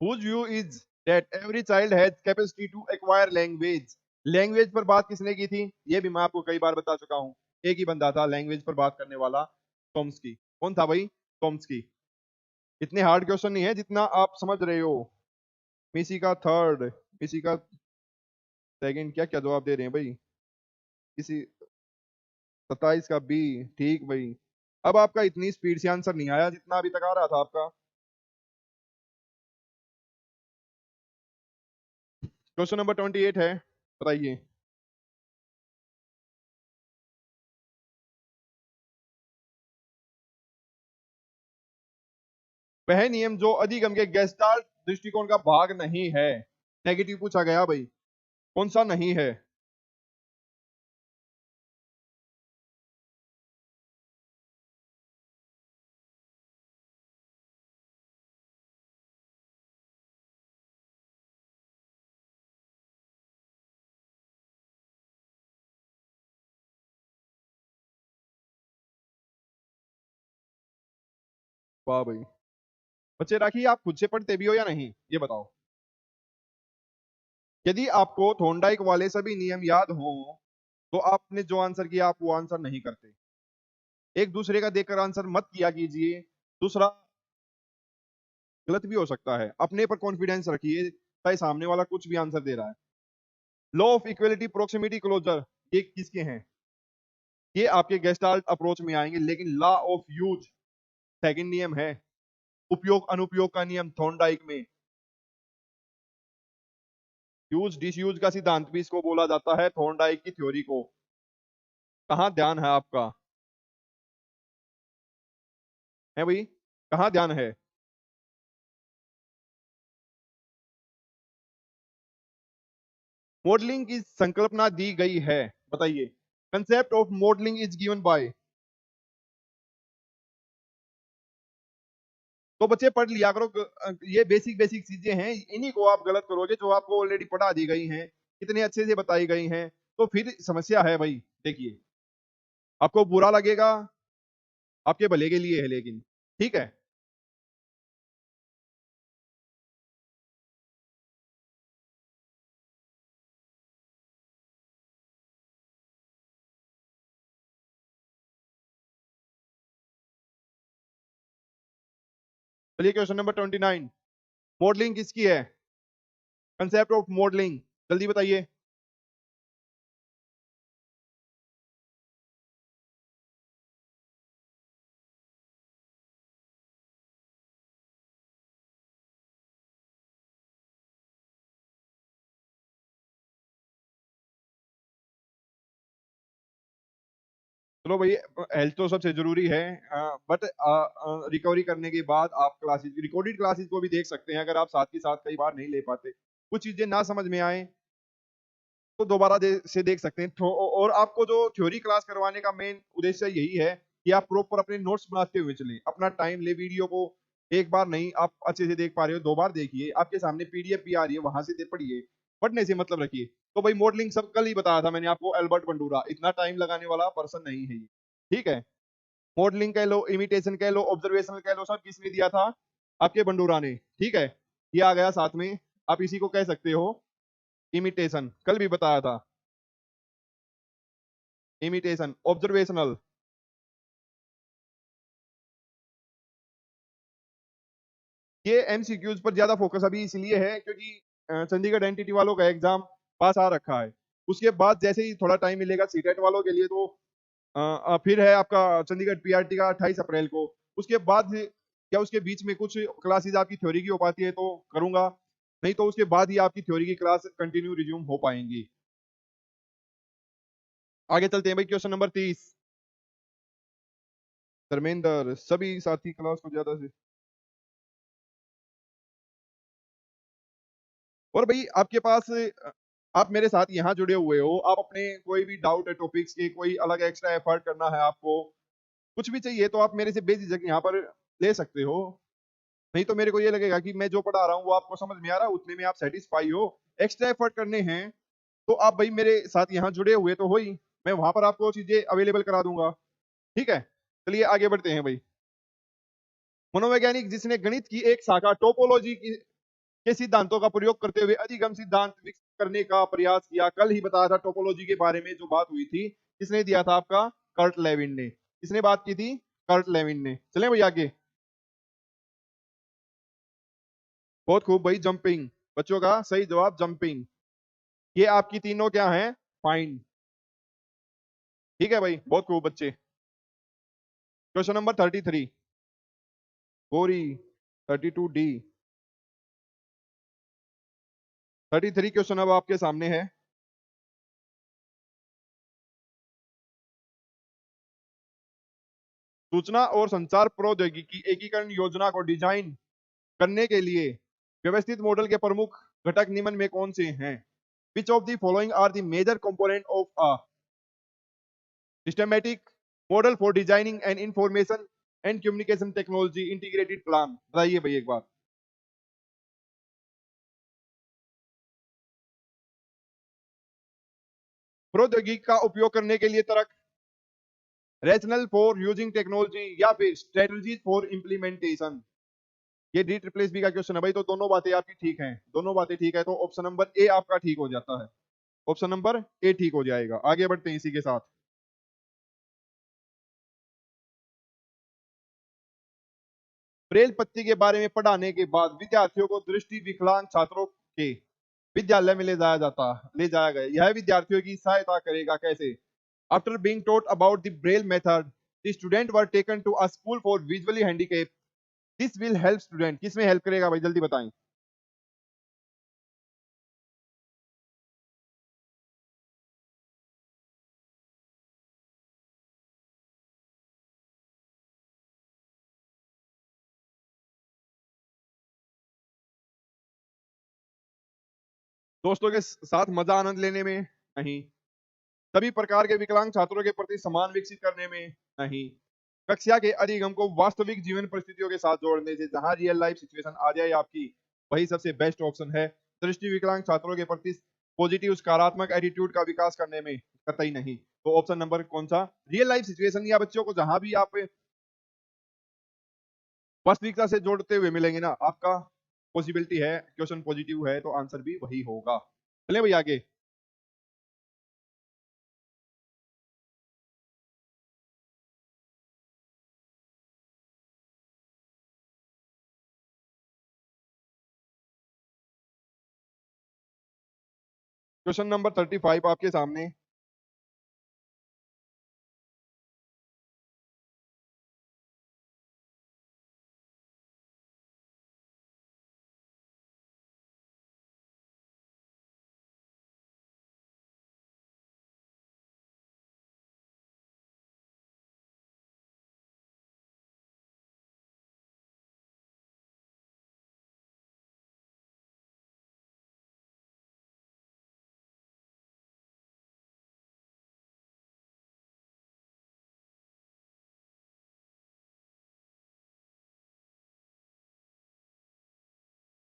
whose view is that every child has capacity to acquire language। Language पर बात किसने की थी? ये भी मैं आपको कई बार बता चुका हूं। एक ही बंदा था लैंग्वेज पर बात करने वाला, चॉम्स्की। कौन था भाई? चॉम्स्की। इतने हार्ड क्वेश्चन नहीं है जितना आप समझ रहे हो। मिसी का थर्ड, मिसी का सेकंड, क्या क्या जवाब दे रहे हैं भाई? किसी 27 का बी। ठीक भाई, अब आपका इतनी स्पीड से आंसर नहीं आया जितना अभी तक आ रहा था आपका। क्वेश्चन नंबर 28 है, बताइए। वह नियम जो अधिगम के गेस्टाल्ट दृष्टिकोण का भाग नहीं है। नेगेटिव पूछा गया भाई, कौन सा नहीं है? वाह भाई। बच्चे राखी, आप खुद से पढ़ते भी हो या नहीं, ये बताओ। यदि आपको थोंडाइक वाले सभी नियम याद हो तो आपने जो आंसर किया आप वो आंसर नहीं करते। एक दूसरे का देखकर आंसर मत किया कीजिए। दूसरा, गलत भी हो सकता है, अपने पर कॉन्फिडेंस रखिए, चाहे सामने वाला कुछ भी आंसर दे रहा है। Law of equality, proximity, closure, ये किसके हैं? ये आपके गेस्टाल्ट अप्रोच में आएंगे। लेकिन लॉ ऑफ यूज सेकंड नियम है। उपयोग अनुपयोग का नियम थॉर्नडाइक में। यूज डिसयूज का सिद्धांत भी इसको बोला जाता है, थॉर्नडाइक की थ्योरी को। कहाँ ध्यान है आपका? है भाई, कहाँ ध्यान है? मॉडलिंग की संकल्पना दी गई है, बताइए। Concept of modelling is given by. तो बच्चे पढ़ लिया करो, ये बेसिक बेसिक चीजें हैं, इन्हीं को आप गलत करोगे जो आपको ऑलरेडी पढ़ा दी गई हैं, कितने अच्छे से बताई गई हैं। तो फिर समस्या है भाई। देखिए, आपको बुरा लगेगा, आपके भले के लिए है लेकिन। ठीक है, चलिए क्वेश्चन नंबर 29। मॉडलिंग किसकी है? कंसेप्ट ऑफ मॉडलिंग, जल्दी बताइए। चलो भाई, हेल्थ तो सबसे जरूरी है, बट रिकवरी करने के बाद आप क्लासेस, रिकॉर्डेड क्लासेस को भी देख सकते हैं अगर आप साथ के साथ कई बार नहीं ले पाते, कुछ चीजें ना समझ में आए तो दोबारा से देख सकते हैं। और आपको जो थ्योरी क्लास करवाने का मेन उद्देश्य यही है कि आप प्रॉपर अपने नोट्स बनाते हुए चलें, अपना टाइम ले, वीडियो को एक बार नहीं आप अच्छे से देख पा रहे हो 2 बार देखिए, आपके सामने पीडीएफ भी आ रही है, वहां से पढ़िए। पढ़ने से मतलब रखिए। तो भाई मॉडलिंग सब कल ही बताया था मैंने आपको, एल्बर्ट बंडूरा, इतना टाइम लगाने वाला पर्सन नहीं है ये। ठीक है, मॉडलिंग कह लो, इमिटेशन कह लो, ऑब्जर्वेशनल कह लो, सब किसने दिया था? आपके बंडूरा ने। ठीक है, ये आ गया साथ में। आप इसी को कह सकते हो इमिटेशन, कल भी बताया था। Imitation, observational. ये एमसीक्यूज पर ज्यादा फोकस अभी इसलिए है क्योंकि चंडीगढ़ एनटीटी वालों का एग्जाम पास आ रखा है। उसके बाद जैसे ही थोड़ा टाइम मिलेगा सीटेट वालों के लिए, तो फिर है आपका चंडीगढ़ पीआरटी का 28 अप्रैल को। उसके बाद क्या उसके बीच में कुछ क्लासेस आपकी थ्योरी की हो पाती है तो करूंगा, नहीं तो उसके बाद ही आपकी थ्योरी की क्लास कंटिन्यू रिज्यूम हो पाएंगी। आगे चलते हैं भाई, क्वेश्चन नंबर 30। धर्मेंद्र, सभी साथी क्लास को ज्यादा से। और भाई आपके पास आप मेरे साथ यहाँ जुड़े हुए हो, आप अपने कोई भी डाउट है टॉपिक्स के, कोई अलग एक्स्ट्रा एफर्ट करना है आपको, कुछ भी चाहिए तो आप मेरे से बेझिझक यहाँ पर ले सकते हो। नहीं तो मेरे को ये लगेगा कि मैं जो पढ़ा रहा हूँ वो आपको समझ में आ रहा है, उतने में आप सेटिस्फाई हो। एक्स्ट्रा एफर्ट करने हैं तो आप भाई मेरे साथ यहाँ जुड़े हुए तो हो ही, मैं वहां पर आपको चीजें अवेलेबल करा दूंगा। ठीक है, चलिए आगे बढ़ते हैं भाई। मनोवैज्ञानिक जिसने गणित की एक शाखा टोपोलॉजी के सिद्धांतों का प्रयोग करते हुए अधिगम सिद्धांत विकसित करने का प्रयास किया। कल ही बताया था टोपोलॉजी के बारे में जो बात हुई थी, किसने दिया था? आपका कर्ट लेविन ने। किसने बात की थी? कर्ट लेविन ने। चलें भाई आगे। बहुत खूब भाई, जंपिंग। बच्चों का सही जवाब जंपिंग। ये आपकी तीनों क्या है? फाइन। ठीक है भाई, बहुत खूब बच्चे। Question number 33। गोरी 32D। 33 क्वेश्चन अब आपके सामने है। सूचना और संचार प्रौद्योगिकी एकीकरण योजना को डिजाइन करने के लिए व्यवस्थित मॉडल के प्रमुख घटक निम्न में कौन से हैं? Which of the following are the major component of a systematic model for designing and information and communication technology integrated plan? बताइए भाई एक बार। प्रौद्योगिकी का उपयोग करने के लिए तर्क, रैशनल फॉर यूजिंग टेक्नोलॉजी, या फिर स्ट्रेटजीज फॉर इम्प्लीमेंटेशन? ये डी ट्रिपल एस बी का क्वेश्चन है भाई, तो दोनों बातें आपकी ठीक हैं। दोनों बातें ठीक है तो ऑप्शन नंबर ए आपका ठीक हो जाता है। ऑप्शन नंबर ए ठीक हो जाएगा। आगे बढ़ते हैं इसी के साथ। ब्रेल पत्ती के बारे में पढ़ाने के बाद विद्यार्थियों को दृष्टि विकलांग छात्रों के विद्यालय में ले जाया गया। यह विद्यार्थियों की सहायता करेगा कैसे? After being taught about the Braille method, the student were taken to a school for visually handicap. This will help student. किसमें हेल्प करेगा भाई, जल्दी बताएं। दोस्तों के साथ मजा आनंद लेने में? नहीं। सभी प्रकार के विकलांग छात्रों के प्रति समान विकसित करने में? नहीं। कक्षा के अधिगम को वास्तविक जीवन परिस्थितियों के साथ जोड़ने से, जहां रियल लाइफ सिचुएशन आ जाए आपकी, वही सबसे बेस्ट ऑप्शन है। दृष्टि विकलांग छात्रों के प्रति पॉजिटिव सकारात्मक एटीट्यूड का विकास करने में? कतई नहीं। तो ऑप्शन नंबर कौन सा? रियल लाइफ सिचुएशन, या बच्चों को जहां भी आप वास्तविकता से जोड़ते हुए मिलेंगे ना, आपका पॉसिबिलिटी है, क्वेश्चन पॉजिटिव है तो आंसर भी वही होगा। चले भाई आगे। क्वेश्चन नंबर 35 आपके सामने।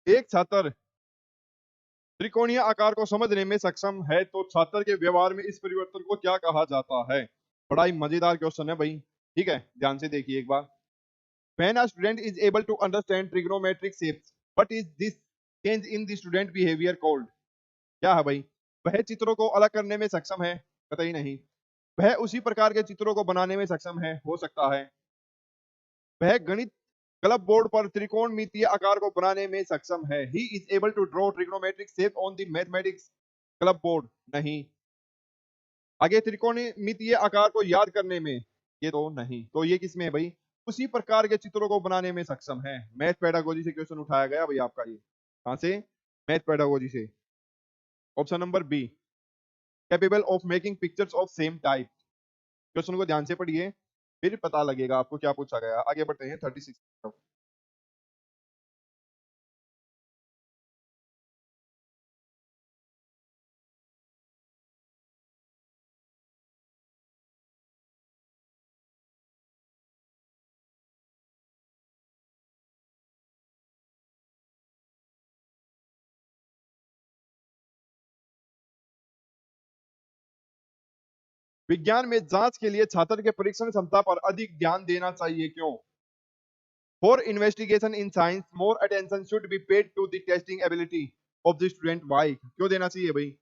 एक छात्र त्रिकोणीय आकार को समझने में सक्षम है तो छात्र के व्यवहार में इस परिवर्तन को क्या कहा जाता है? बड़ा ही मजेदार क्वेश्चन है भाई। ठीक है, ध्यान से देखिए एक बार। When a student is able to understand trigonometric shapes, what is this change in the student behavior called? क्या है भाई? वह चित्रों को अलग करने में सक्षम है, कतई नहीं। वह उसी प्रकार के चित्रों को बनाने में सक्षम है, हो सकता है। वह गणित क्लब बोर्ड पर त्रिकोणमितीय आकार को बनाने में सक्षम है। He is able to draw trigonometric shape on the mathematics club board, नहीं। आगे त्रिकोणमितीय आकार को याद करने में, ये तो नहीं। तो ये किसमें है भाई? उसी प्रकार के चित्रों को बनाने में सक्षम है। मैथ पेडागोजी से क्वेश्चन उठाया गया भाई आपका ये। कहां से? मैथ पेडागोजी से। Option number B, capable of making pictures of same type. Question को ध्यान से पढ़िए, फिर पता लगेगा आपको क्या पूछा गया। आगे बढ़ते हैं 36। विज्ञान में जांच के लिए छात्र के परीक्षण क्षमता पर अधिक ध्यान देना चाहिए, क्यों? For investigation in science more attention should be paid to the testing ability of the student. Why? क्यों देना चाहिए भाई?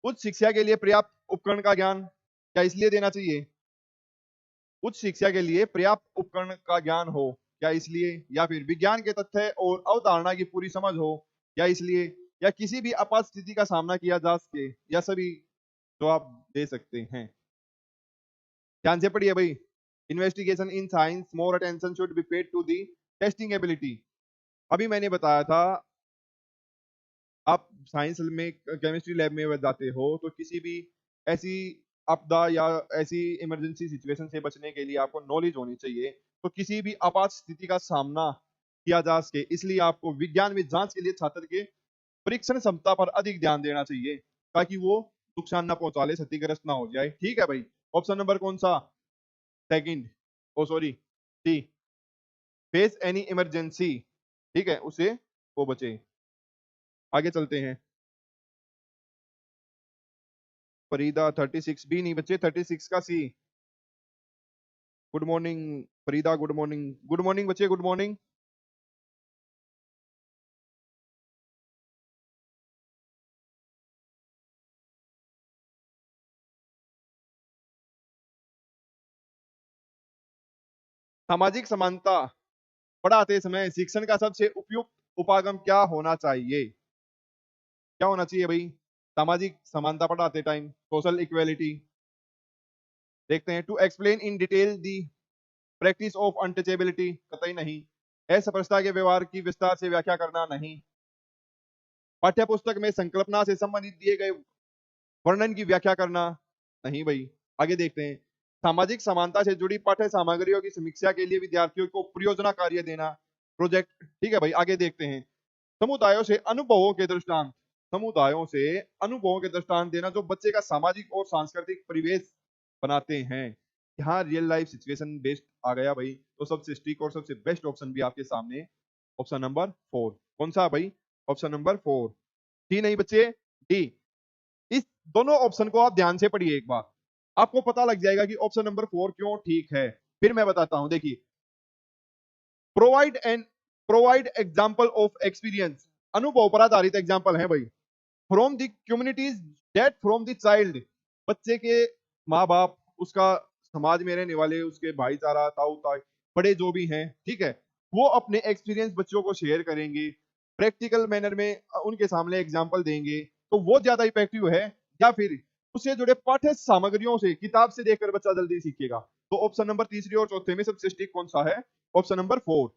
उच्च शिक्षा के लिए पर्याप्त उपकरण का ज्ञान, क्या इसलिए देना चाहिए? उच्च शिक्षा के लिए पर्याप्त उपकरण का ज्ञान हो, क्या इसलिए? या फिर विज्ञान के तथ्य और अवधारणा की पूरी समझ हो, या इसलिए? या किसी भी आपात स्थिति का सामना किया जा सके, या सभी? तो आप दे सकते हैं। ध्यान से पढ़िए भाई। Investigation in science more attention should be paid to the testing ability. अभी मैंने बताया था, आप साइंस में केमिस्ट्री लैब में जाते हो तो किसी भी ऐसी आपदा या ऐसी इमरजेंसी सिचुएशन से बचने के लिए आपको नॉलेज होनी चाहिए। तो किसी भी आपात स्थिति का सामना किया जा सके, इसलिए आपको विज्ञान में जांच के लिए छात्र के परीक्षण क्षमता पर अधिक ध्यान देना चाहिए, ताकि वो नुकसान ना पहुंचा ले, क्षतिग्रस्त ना हो जाए। ठीक है भाई। ऑप्शन नंबर कौन सा? सेकंड, ओ सॉरी, सी, फेस एनी इमरजेंसी, ठीक है, उसे वो बचे। आगे चलते हैं। फरीदा 36 बी नहीं बच्चे, 36 का C. Good morning Farida, good morning, good morning बच्चे, गुड मॉर्निंग। सामाजिक समानता पढ़ाते समय शिक्षण का सबसे उपयुक्त उपागम क्या होना चाहिए? क्या होना चाहिए भाई? सामाजिक समानता पढ़ाते टाइम सोशल इक्वेलिटी। देखते हैं। To explain in detail the practice of untouchability, कतई नहीं। असपृष्टता के व्यवहार की विस्तार से व्याख्या करना, नहीं। पाठ्य पुस्तक में संकल्पना से संबंधित दिए गए वर्णन की व्याख्या करना, नहीं भाई। आगे देखते हैं। सामाजिक समानता से जुड़ी पाठ्य सामग्रियों की समीक्षा के लिए विद्यार्थियों को परियोजना कार्य देना, प्रोजेक्ट। ठीक है भाई, आगे देखते हैं। समुदायों से अनुभवों के दृष्टांत, समुदायों से अनुभवों के दृष्टांत देना जो बच्चे का सामाजिक और सांस्कृतिक परिवेश बनाते हैं। यहाँ रियल लाइफ सिचुएशन बेस्ड आ गया भाई, तो सबसे स्टिक और सबसे बेस्ट ऑप्शन भी आपके सामने ऑप्शन नंबर 4। कौन सा भाई? Option number 4। डी नहीं बच्चे, डी। इस दोनों ऑप्शन को आप ध्यान से पढ़िए एक बार, आपको पता लग जाएगा कि ऑप्शन नंबर 4 क्यों ठीक है। फिर मैं बताता हूं, देखिए। Provide and provide example of experience, अनुभव पर आधारित एग्जाम्पल है भाई। From the communities that from the child, बच्चे के माँ बाप, उसका समाज में रहने वाले उसके भाईचारा, ताऊ ताई, बड़े जो भी हैं, ठीक है, वो अपने एक्सपीरियंस बच्चों को शेयर करेंगे, प्रैक्टिकल मैनर में उनके सामने एग्जाम्पल देंगे, तो वो ज्यादा इफेक्टिव है। या फिर उससे जुड़े पाठ्य सामग्रियों से, किताब से देखकर बच्चा जल्दी सीखेगा। तो ऑप्शन नंबर तीसरी और चौथे में सबसे स्टिक कौन सा है? Option number 4।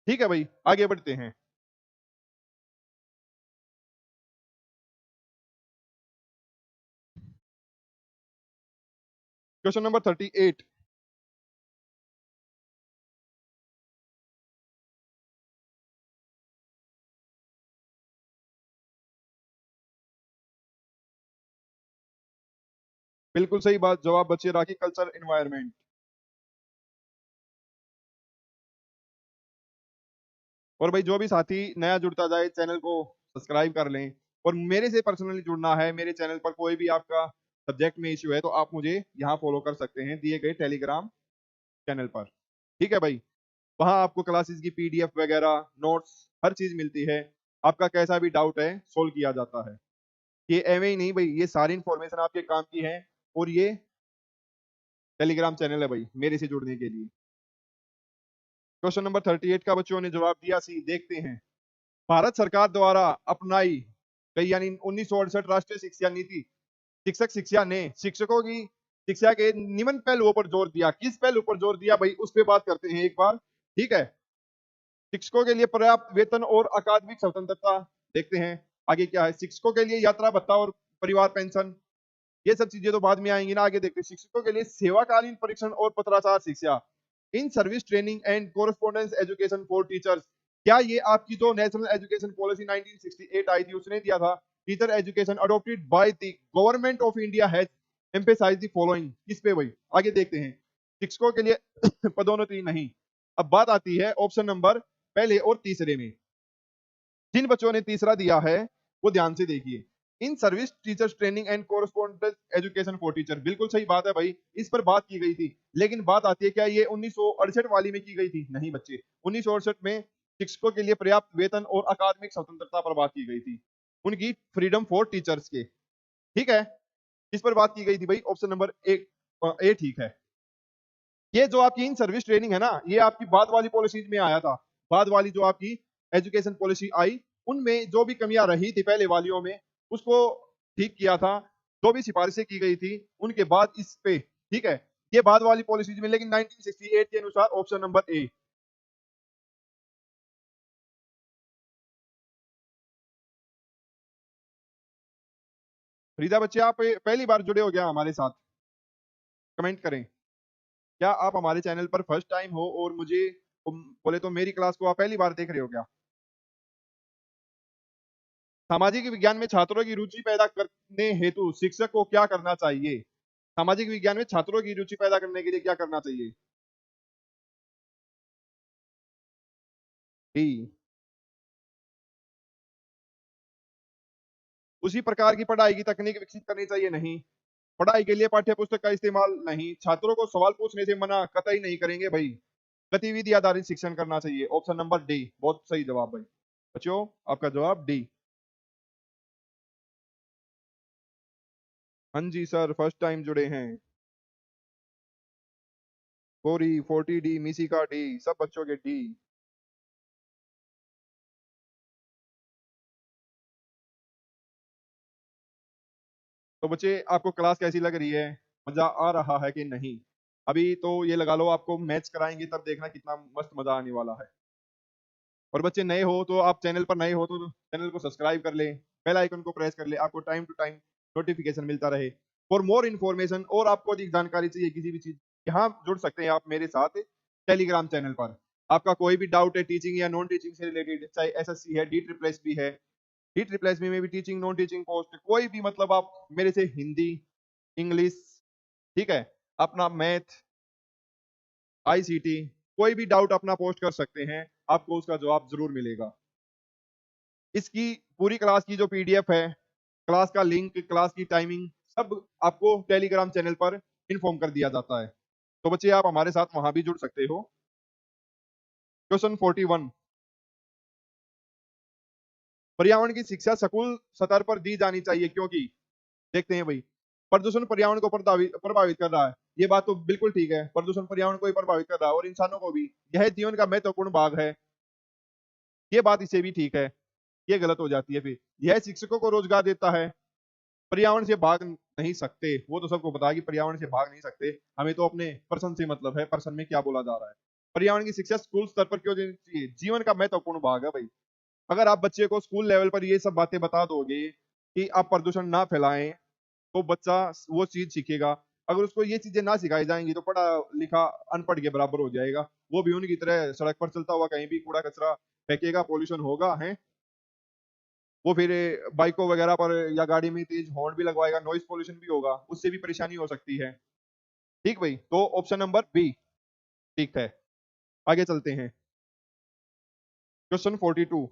ठीक है भाई, आगे बढ़ते हैं। Question number 38। बिल्कुल सही बात, जवाब बच्चे राखी कल्चर एनवायरनमेंट। और भाई जो भी साथी नया जुड़ता जाए चैनल को सब्सक्राइब कर लें। और मेरे से पर्सनली जुड़ना है, मेरे चैनल पर कोई भी आपका सब्जेक्ट में इश्यू है तो आप मुझे यहाँ फॉलो कर सकते हैं दिए गए टेलीग्राम चैनल पर। ठीक है भाई, वहां आपको क्लासेस की पीडीएफ वगैरह, नोट्स, हर चीज मिलती है। आपका कैसा भी डाउट है सोल्व किया जाता है। ये एवं ही नहीं भाई, ये सारी इंफॉर्मेशन आपके काम की है। और ये टेलीग्राम चैनल है भाई मेरे से जुड़ने के लिए। क्वेश्चन नंबर 38 का बच्चों ने जवाब दिया सी, देखते हैं। भारत सरकार द्वारा अपनाई गई यानी 1968 राष्ट्रीय शिक्षा नीति शिक्षक शिक्षा ने शिक्षकों की शिक्षा के निम्न पहलुओं पर जोर दिया। किस पहलू पर जोर दिया भाई, उस पर बात करते हैं एक बार। ठीक है, शिक्षकों के लिए पर्याप्त वेतन और अकादमिक स्वतंत्रता। देखते हैं आगे क्या है। शिक्षकों के लिए यात्रा भत्ता और परिवार पेंशन, ये सब चीजें तो बाद में आएंगी ना। आगे देखते हैं, शिक्षकों के लिए सेवाकालीन परीक्षण और पत्राचार शिक्षा, in service training and correspondence education for teachers. क्या ये आपकी जो नेशनल एजुकेशन पॉलिसी 1968 आई थी उसने दिया था? Teacher education adopted by the government of India has emphasise the following. किस पे भाई, आगे देखते हैं। शिक्षकों के लिए पदोन्नति नहीं। अब बात आती है ऑप्शन नंबर पहले और तीसरे में। जिन बच्चों ने तीसरा दिया है वो ध्यान से देखिए। In service teachers training and correspondence education for teacher, बिल्कुल सही बात है भाई, इस पर बात की गई थी। लेकिन बात आती है क्या ये 1968 वाली में की गई थी? नहीं बच्चे, 1968 में शिक्षकों के लिए पर्याप्त वेतन और अकादमिक स्वतंत्रता पर बात की गई थी, उनकी फ्रीडम फॉर टीचर्स के। ठीक है, इस पर बात की गई थी भाई। ऑप्शन नंबर एक ए ठीक है। ये जो आपकी इन सर्विस ट्रेनिंग है ना, ये आपकी बाद वाली पॉलिसीज में आया था। बाद वाली जो आपकी एजुकेशन पॉलिसी आई उनमें जो भी कमियां रही थी पहले वालियों में उसको ठीक किया था। जो भी सिफारिशें की गई थी उनके बाद इस पे, ठीक है, ये बाद वाली पॉलिसीज में। लेकिन 1968 के अनुसार ऑप्शन नंबर ए। फरीदा बच्चे, आप पहली बार जुड़े हो गया हमारे साथ? कमेंट करें। क्या आप हमारे चैनल पर फर्स्ट टाइम हो और मुझे बोले तो मेरी क्लास को आप पहली बार देख रहे हो क्या? सामाजिक विज्ञान में छात्रों की रुचि पैदा करने हेतु शिक्षक को क्या करना चाहिए? सामाजिक विज्ञान में छात्रों की रुचि पैदा करने के लिए क्या करना चाहिए? डी। उसी प्रकार की पढ़ाई की तकनीक विकसित करनी चाहिए। नहीं। पढ़ाई के लिए पाठ्य पुस्तक का इस्तेमाल नहीं। छात्रों को सवाल पूछने से मना कतई नहीं करेंगे भाई। गतिविधि आधारित शिक्षण करना चाहिए। ऑप्शन नंबर डी बहुत सही जवाब भाई। बच्चों, आपका जवाब डी। हाँ जी सर, फर्स्ट टाइम जुड़े हैं। गोरी 40 डी, मिसी का डी, सब बच्चों के डी। तो बच्चे, आपको क्लास कैसी लग रही है? मजा आ रहा है कि नहीं? अभी तो ये लगा लो आपको मैच कराएंगे तब देखना कितना मस्त मजा आने वाला है। और बच्चे नए हो तो आप चैनल पर नए हो तो चैनल को सब्सक्राइब कर ले, बेल आइकन को प्रेस कर ले, आपको टाइम टू टाइम नोटिफिकेशन मिलता रहे। फॉर मोर इन्फॉर्मेशन, और आपको अधिक जानकारी चाहिए किसी भी चीज, यहाँ जुड़ सकते हैं आप मेरे साथ टेलीग्राम चैनल पर। आपका कोई भी डाउट है टीचिंग या नॉन टीचिंग से रिलेटेड, चाहे एसएससी है, डी ट्रिपल एस भी है, डी ट्रिपल एस में भी टीचिंग नॉन टीचिंग पोस्ट, कोई भी मतलब आप मेरे से हिंदी, इंग्लिश, ठीक है, अपना मैथ, आईसीटी, कोई भी डाउट अपना पोस्ट कर सकते हैं, आपको उसका जवाब जरूर मिलेगा। इसकी पूरी क्लास की जो पीडीएफ है, क्लास का लिंक, क्लास की टाइमिंग, सब आपको टेलीग्राम चैनल पर इन्फॉर्म कर दिया जाता है। तो बच्चे, आप हमारे साथ वहां भी जुड़ सकते हो। क्वेश्चन 41, पर्यावरण की शिक्षा स्कूल स्तर पर दी जानी चाहिए क्योंकि। देखते हैं भाई, प्रदूषण पर्यावरण को प्रभावित प्रभावित कर रहा है। ये बात तो बिल्कुल ठीक है, प्रदूषण पर्यावरण को ही प्रभावित कर रहा है और इंसानों को भी। यह जीवन का महत्वपूर्ण भाग है। ये बात इससे भी ठीक है। ये गलत हो जाती है फिर। यह शिक्षकों को रोजगार देता है। पर्यावरण से भाग नहीं सकते, वो तो सबको पता है कि पर्यावरण से भाग नहीं सकते। हमें तो अपने पर्सन से मतलब है, पर्सन में क्या बोला जा रहा है। पर्यावरण की शिक्षा स्कूल स्तर पर क्यों देनी चाहिए? जीवन का महत्वपूर्ण भाग है भाई। अगर आप बच्चे को स्कूल लेवल पर ये सब बातें बता दोगे कि आप प्रदूषण ना फैलाएं, तो बच्चा वो चीज सीखेगा। अगर उसको ये चीजें ना सिखाई जाएंगी तो पढ़ा लिखा अनपढ़ के बराबर हो जाएगा। वो भी उनकी तरह सड़क पर चलता हुआ कहीं भी कूड़ा कचरा फेंकेगा, पॉल्यूशन होगा है। वो फिर बाइकों वगैरह पर या गाड़ी में तेज हॉर्न भी लगवाएगा, नॉइज पोल्यूशन भी होगा, उससे भी परेशानी हो सकती है। ठीक भाई, तो ऑप्शन नंबर बी ठीक है। आगे चलते हैं। क्वेश्चन 42,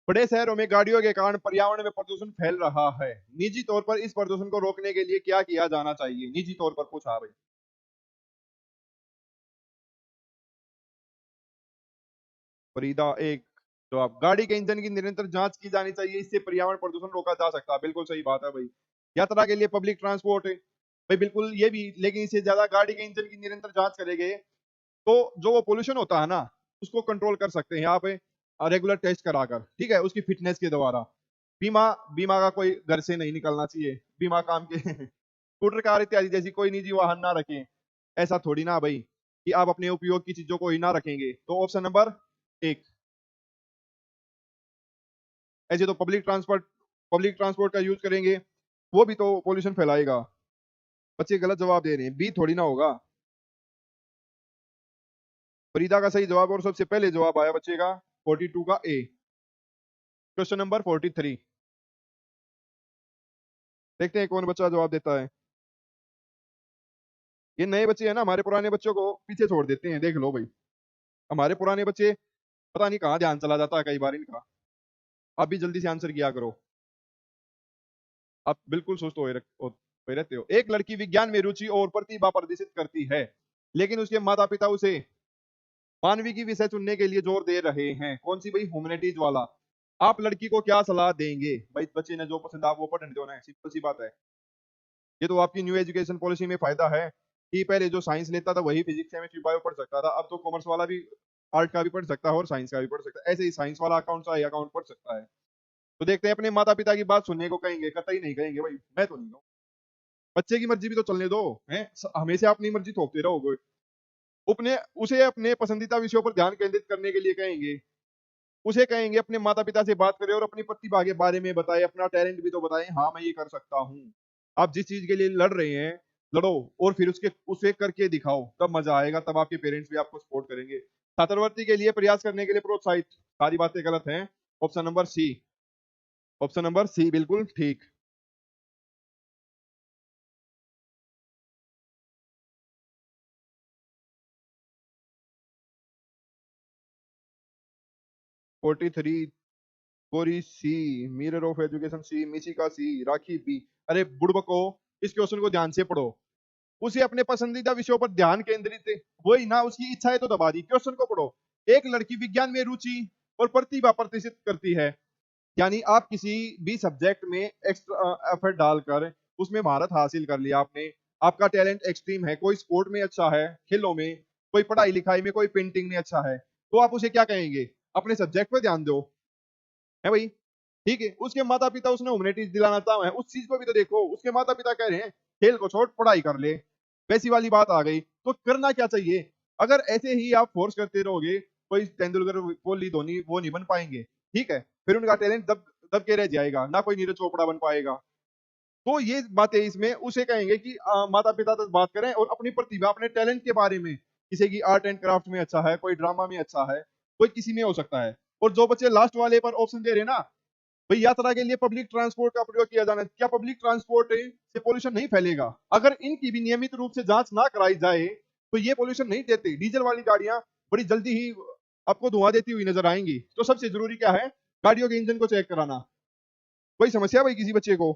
बड़े शहरों में गाड़ियों के कारण पर्यावरण में प्रदूषण फैल रहा है। निजी तौर पर इस प्रदूषण को रोकने के लिए क्या किया जाना चाहिए? निजी तौर पर पूछा भाई। फरीदा एक जवाब, गाड़ी के इंजन की निरंतर जांच की जानी चाहिए, इससे पर्यावरण प्रदूषण रोका जा सकता है। बिल्कुल सही बात है भाई। यात्रा के लिए पब्लिक ट्रांसपोर्ट है भाई, बिल्कुल ये भी, लेकिन इससे ज्यादा गाड़ी के इंजन की निरंतर जांच करेंगे तो जो वो पोल्यूशन होता है ना, उसको कंट्रोल कर सकते हैं यहाँ पे रेगुलर टेस्ट कराकर, ठीक है, उसकी फिटनेस के द्वारा। बीमा, बीमा का कोई घर से नहीं निकलना चाहिए, बीमा काम के स्कूटर कार इत्यादि जैसी कोई निजी वाहन ना रखें। ऐसा थोड़ी ना भाई कि आप अपने उपयोग की चीजों को ही ना रखेंगे। तो ऑप्शन नंबर एक, ऐसे तो पब्लिक ट्रांसपोर्ट का यूज करेंगे, वो भी तो पोल्यूशन फैलाएगा। बच्चे गलत जवाब दे रहे हैं, बी थोड़ी ना होगा। फरीदा का सही जवाब और सबसे पहले जवाब आया बच्चे का 42 का ए। क्वेश्चन नंबर 43, देखते हैं कौन बच्चा जवाब देता है। ये नए बच्चे हैं ना, हमारे पुराने बच्चों को पीछे छोड़ देते हैं, देख लो भाई। हमारे पुराने बच्चे पता नहीं कहाँ ध्यान चला जाता है कई बार इनका। आप भी जल्दी से आंसर किया करो, आप बिल्कुल सुस्त हुए रहते हो। एक लड़की विज्ञान में रुचि और प्रतिभा प्रदर्शित करती है, लेकिन उसके माता पिता उसे मानविकी विषय चुनने के लिए जोर दे रहे हैं। कौन सी भाई? ह्यूमैनिटीज वाला। आप लड़की को क्या सलाह देंगे? भाई बच्चे ने जो पसंद आप वो पढ़ने दो ना, सिंपल सी बात है। ये तो आपकी न्यू एजुकेशन पॉलिसी में फायदा है कि पहले जो साइंस लेता था वही फिजिक्स केमिस्ट्री बायो पढ़ सकता था, अब तो कॉमर्स वाला भी आर्ट का भी पढ़ सकता है और साइंस का भी पढ़ सकता है। ऐसे ही साइंस वाला अकाउंट या अकाउंट पढ़ सकता है। तो देखते हैं, अपने माता पिता की बात सुनने को कहेंगे? कतई नहीं कहेंगे भाई, मैं तो नहीं कहूँ। बच्चे की मर्जी भी तो चलने दो, हैं? हमेशा अपनी मर्जी थोपते रहोगे। अपने उसे अपने पसंदीदा विषयों पर ध्यान केंद्रित करने के लिए कहेंगे। उसे कहेंगे अपने माता पिता से बात करे और अपनी प्रतिभा के बारे में बताए, अपना टैलेंट भी तो बताए, हाँ मैं ये कर सकता हूँ। आप जिस चीज के लिए लड़ रहे हैं, लड़ो, और फिर उसके उसे करके दिखाओ, तब मजा आएगा, तब आपके पेरेंट्स भी आपको सपोर्ट करेंगे। छात्रवृत्ति के लिए प्रयास करने के लिए प्रोत्साहित, सारी बातें गलत हैं। Option number C, option number C बिल्कुल ठीक। 43, Gori C, mirror of education C, Mishika C, Rakhi B. अरे बुड़बको, इस क्वेश्चन को ध्यान से पढ़ो। उसे अपने पसंदीदा विषयों पर ध्यान केंद्रित, वही ना, उसकी इच्छा है तो दबा दी। क्वेश्चन को पढ़ो। एक लड़की विज्ञान में रुचि और प्रतिभा प्रदर्शित करती है, यानी आप किसी भी सब्जेक्ट में एक्स्ट्रा एफर्ट डालकर उसमें महारत हासिल कर लिया आपने, आपका टैलेंट एक्सट्रीम है, कोई स्पोर्ट में अच्छा है, खेलों में, कोई पढ़ाई लिखाई में, कोई पेंटिंग में अच्छा है, तो आप उसे क्या कहेंगे? अपने सब्जेक्ट पे ध्यान दो, है भाई। ठीक है, उसके माता पिता उसने ह्यूमैनिटीज दिलाना चाह है, उस चीज को भी तो देखो। उसके माता पिता कह रहे हैं खेल को छोड़ पढ़ाई कर ले, वैसी वाली बात आ गई, तो करना क्या चाहिए? अगर ऐसे ही आप फोर्स करते रहोगे, कोई तेंदुलकर, कोहली, धोनी वो नहीं बन पाएंगे, ठीक है, फिर उनका टैलेंट दब दब के रह जाएगा ना, कोई नीरज चोपड़ा बन पाएगा। तो ये बातें इसमें उसे कहेंगे कि माता पिता तक बात करें और अपनी प्रतिभा, अपने टैलेंट के बारे में, किसी की आर्ट एंड क्राफ्ट में अच्छा है, कोई ड्रामा में अच्छा है, कोई किसी में हो सकता है। और जो बच्चे लास्ट वाले पर ऑप्शन दे रहे हैं ना, भाई यात्रा के लिए पब्लिक ट्रांसपोर्ट का प्रयोग किया जाना है, क्या पब्लिक ट्रांसपोर्ट से पोल्यूशन नहीं फैलेगा? अगर इनकी भी नियमित रूप से जांच ना कराई जाए तो ये पोल्यूशन नहीं देते। डीजल वाली गाड़ियां बड़ी जल्दी ही आपको धुआं देती हुई नजर आएंगी। तो सबसे जरूरी क्या है? गाड़ियों के इंजन को चेक कराना। कोई समस्या भाई किसी बच्चे को?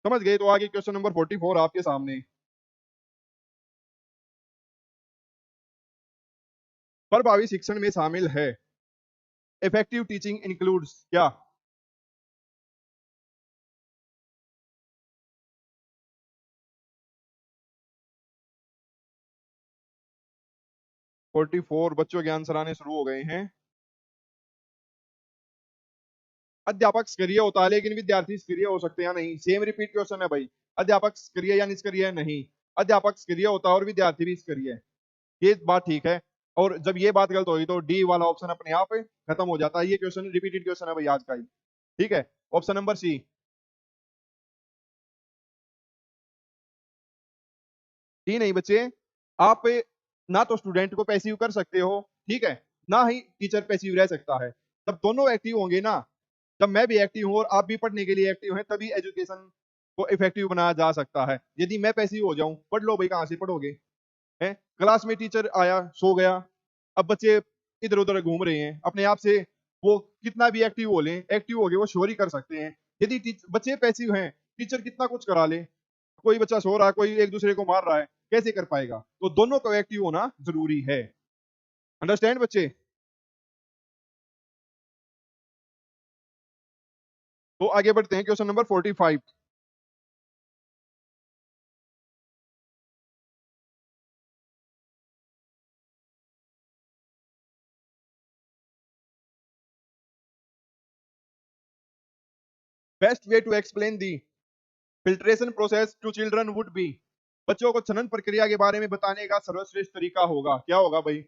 समझ गए? तो आगे क्वेश्चन नंबर 44 आपके सामने। प्रभावी शिक्षण में शामिल है, इफेक्टिव टीचिंग इंक्लूड्स क्या? 44 बच्चों के आंसर आने शुरू हो गए हैं। अध्यापक सक्रिय होता है लेकिन विद्यार्थी सक्रिय हो सकते हैं या नहीं? सेम रिपीट क्वेश्चन है भाई। अध्यापक सक्रिय या निष्क्रिय है? नहीं, अध्यापक सक्रिय होता है और विद्यार्थी भी सक्रिय है, ये बात ठीक है। और जब ये बात गलत होगी तो डी वाला ऑप्शन अपने आप खत्म हो जाता है। ये क्वेश्चन रिपीटेड क्वेश्चन है भाई आज का ही, ठीक है। ऑप्शन नंबर सी, डी नहीं बच्चे। आप ना तो स्टूडेंट को पैसिव कर सकते हो, ठीक है, ना ही टीचर पैसिव रह सकता है। जब दोनों एक्टिव होंगे ना, जब मैं भी एक्टिव हूँ और आप भी पढ़ने के लिए एक्टिव हैं, तभी एजुकेशन को इफेक्टिव बनाया जा सकता है। यदि मैं पैसिव हो जाऊं, पढ़ लो भाई, कहाँ से पढ़ोगे? हैं? क्लास में टीचर आया, सो गया, अब बच्चे इधर उधर घूम रहे हैं अपने आप से, वो कितना भी एक्टिव हो लें, एक्टिव हो गए वो शोर ही कर सकते हैं। यदि बच्चे पैसिव हैं, टीचर कितना कुछ करा ले, कोई बच्चा सो रहा है, कोई एक दूसरे को मार रहा है, कैसे कर पाएगा? तो दोनों को एक्टिव होना जरूरी है। अंडरस्टैंड बच्चे? तो आगे बढ़ते हैं, question number 45। Best way to explain the filtration process to children would be. बच्चों को छनन प्रक्रिया के बारे में बताने का सर्वश्रेष्ठ तरीका होगा, क्या होगा भाई?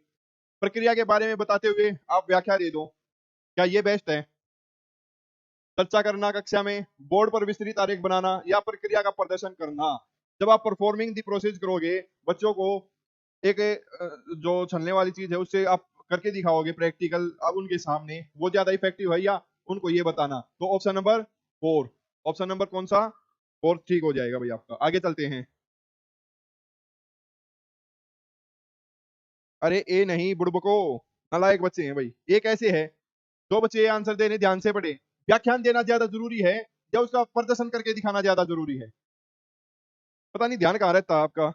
प्रक्रिया के बारे में बताते हुए आप व्याख्या दे दो, क्या ये बेस्ट है? चर्चा करना कक्षा में, बोर्ड पर विस्तृत आरेख बनाना, या प्रक्रिया का प्रदर्शन करना? जब आप परफॉर्मिंग दी प्रोसेस करोगे, बच्चों को एक जो छलने वाली चीज है उससे आप करके दिखाओगे प्रैक्टिकल, अब उनके सामने, वो ज्यादा इफेक्टिव है या उनको ये बताना? तो ऑप्शन नंबर 4, ऑप्शन नंबर कौन सा? 4 ठीक हो जाएगा भाई आपका। आगे चलते हैं। अरे ए नहीं बुड़बको, नालायक बच्चे हैं भाई। ये कैसे है? दो बच्चे ये आंसर देने ध्यान से पढ़े। व्याख्यान देना ज्यादा जरूरी है या उसका प्रदर्शन करके दिखाना ज्यादा जरूरी है? पता नहीं ध्यान कहाँ रहता है आपका।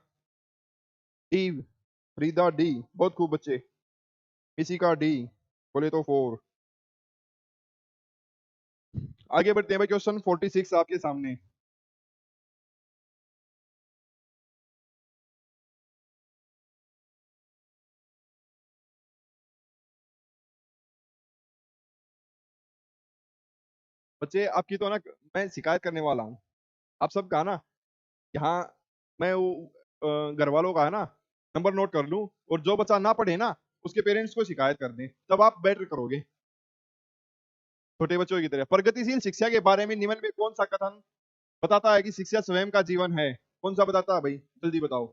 डी, फरीदा डी, बहुत खूब बच्चे। इसी का डी बोले तो 4। आगे बढ़ते हैं भाई, क्वेश्चन 46 आपके सामने। बच्चे आपकी तो ना मैं शिकायत करने वाला हूँ। आप सब का ना यहाँ, मैं वो घर वालों का है ना नंबर नोट कर लूं, और जो बच्चा ना पढ़े ना उसके पेरेंट्स को शिकायत कर दें, तब आप बेटर करोगे। छोटे बच्चों की तरह प्रगतिशील शिक्षा के बारे में निम्न में कौन सा कथन बताता है कि शिक्षा स्वयं का जीवन है? कौन सा बताता है भाई, जल्दी बताओ।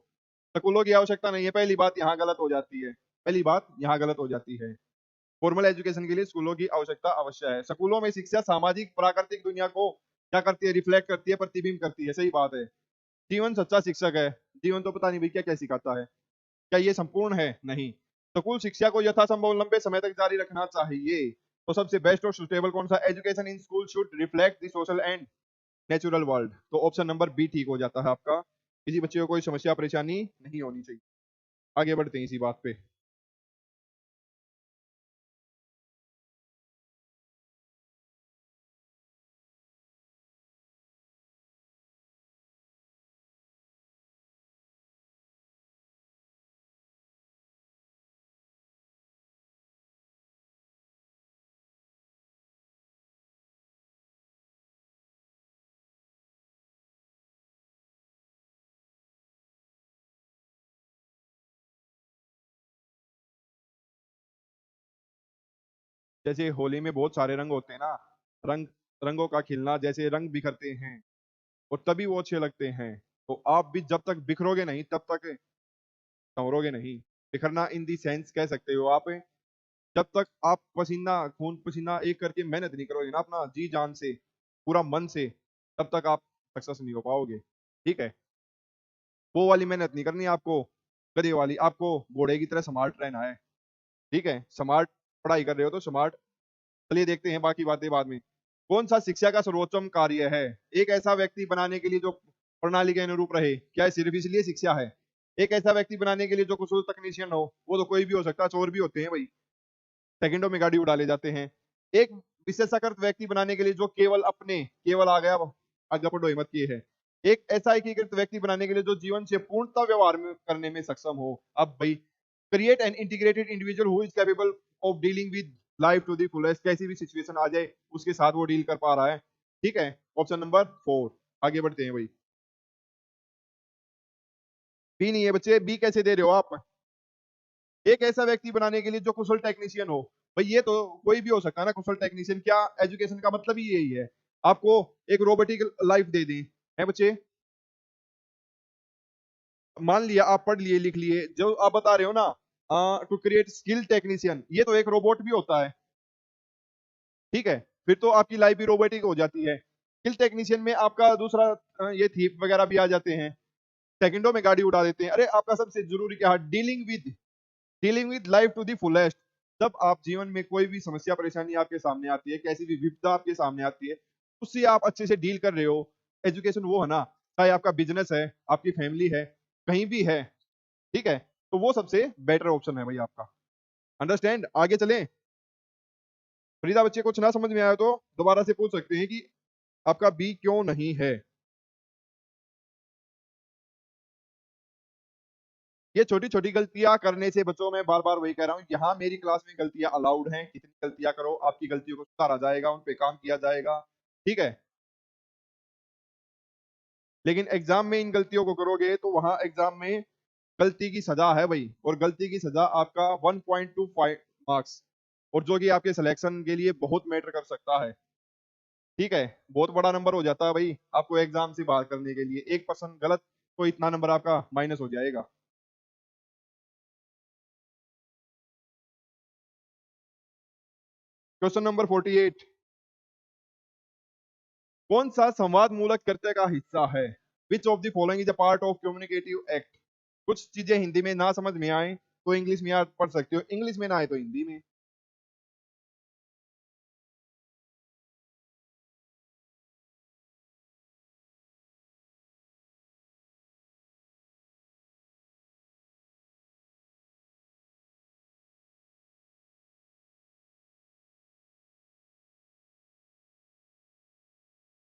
स्कूलों की आवश्यकता नहीं है, पहली बात यहाँ गलत हो जाती है। पहली बात यहाँ गलत हो जाती है। फॉर्मल एजुकेशन के लिए स्कूलों की आवश्यकता अवश्य है। स्कूलों में शिक्षा सामाजिक प्राकृतिक दुनिया को क्या करती है? रिफ्लेक्ट करती है, प्रतिबिंब करती है, सही बात है। जीवन सच्चा शिक्षक है। जीवन तो पता नहीं भाई क्या क्या सिखाता है, क्या ये संपूर्ण है? नहीं। स्कूल शिक्षा को यथासंभव लंबे समय तक जारी रखना चाहिए। तो सबसे बेस्ट और सुटेबल कौन सा? Education in school should reflect the social and natural world. तो ऑप्शन नंबर बी ठीक हो जाता है आपका। किसी बच्चे को कोई समस्या परेशानी नहीं होनी चाहिए। आगे बढ़ते हैं इसी बात पे। जैसे होली में बहुत सारे रंग होते हैं ना, रंग, रंगों का खिलना, जैसे रंग बिखरते हैं और तभी वो अच्छे लगते हैं। तो आप भी जब तक बिखरोगे नहीं तब तक संवरोगे नहीं। बिखरना इन दी सेंस कह सकते हो आप, जब तक आप पसीना खून पसीना एक करके मेहनत नहीं करोगे ना अपना जी जान से, पूरा मन से, तब तक आप सक्सेस नहीं हो पाओगे। ठीक है? वो वाली मेहनत नहीं करनी आपको, गधे वाली। आपको घोड़े की तरह स्मार्ट रहना है। ठीक है? स्मार्ट पढ़ाई कर रहे हो तो स्मार्ट। चलिए देखते हैं बाकी बातें बाद में। कौन सा शिक्षा का सर्वोत्तम कार्य है? एक ऐसा व्यक्ति बनाने के लिए जो प्रणाली के अनुरूप रहे। क्या सिर्फ इसलिए शिक्षा है? एक ऐसा व्यक्ति बनाने के लिए जो कुशल तकनीशियन हो, वो तो कोई भी हो सकता है, चोर भी होते हैं भाई, सेकंडों में गाड़ी उड़ा ले जाते हैं। एक विशेषाकृत व्यक्ति बनाने के लिए जो केवल अपने, केवल आ गया आगे पढ़ो हिम्मत की है। एक ऐसा एकीकृत व्यक्ति बनाने के लिए जो जीवन से पूर्णता व्यवहार में करने में सक्षम हो। अब भाई, create an integrated individual who is capable of dealing with life to the fullest. कैसी भी सिचुएशन आ जाए उसके साथ वो डील कर पा रहा है। ठीक है? Option number 4। आगे बढ़ते हैं भाई। बी नहीं है बच्चे, बी कैसे दे रहे हो आप? एक ऐसा व्यक्ति बनाने के लिए जो कुशल टेक्नीशियन हो। भाई ये तो कोई भी हो सकता है ना कुशल टेक्नीशियन। क्या एजुकेशन का मतलब ही यही है? आपको एक रोबोटिक लाइफ दे दें, है बच्चे? मान लिया आप पढ़ लिए लिख लिए, जो आप बता रहे हो ना, टू क्रिएट स्किल टेक्नीशियन, ये तो एक रोबोट भी होता है। ठीक है? फिर तो आपकी लाइफ भी रोबोटिक हो जाती है। स्किल टेक्नीशियन में आपका दूसरा ये थीप वगैरह भी आ जाते हैं, सेकंडों में गाड़ी उड़ा देते हैं। अरे आपका सबसे जरूरी क्या है? Dealing with life to the fullest. जब आप जीवन में कोई भी समस्या परेशानी आपके सामने आती है, कैसी भी विपदा आपके सामने आती है, उससे आप अच्छे से डील कर रहे हो, एजुकेशन वो है ना, चाहे आपका बिजनेस है, आपकी फैमिली है, कहीं भी है, ठीक है, तो वो सबसे बेटर ऑप्शन है भाई आपका। अंडरस्टैंड? आगे चलें। फरीदा, बच्चे कुछ ना समझ में आया तो दोबारा से पूछ सकते हैं कि आपका बी क्यों नहीं है। ये छोटी छोटी गलतियां करने से बच्चों, मैं बार बार वही कह रहा हूँ, यहाँ मेरी क्लास में गलतियां अलाउड हैं, कितनी गलतियां करो, आपकी गलतियों को सुधारा जाएगा, उन पे काम किया जाएगा, ठीक है। लेकिन एग्जाम में इन गलतियों को करोगे तो वहां एग्जाम में गलती की सजा है भाई, और गलती की सजा आपका 1.25 मार्क्स, और जो कि आपके सिलेक्शन के लिए बहुत मैटर कर सकता है, ठीक है। बहुत बड़ा नंबर हो जाता है भाई आपको एग्जाम से बाहर करने के लिए, 1% गलत तो इतना नंबर आपका माइनस हो जाएगा। क्वेश्चन नंबर 48, कौन सा संवाद मूलक कृत्य का हिस्सा है? Which of the following is a part of communicative act? कुछ चीजें हिंदी में ना समझ में आए तो इंग्लिश में आप पढ़ सकते हो, इंग्लिश में ना आए तो हिंदी में।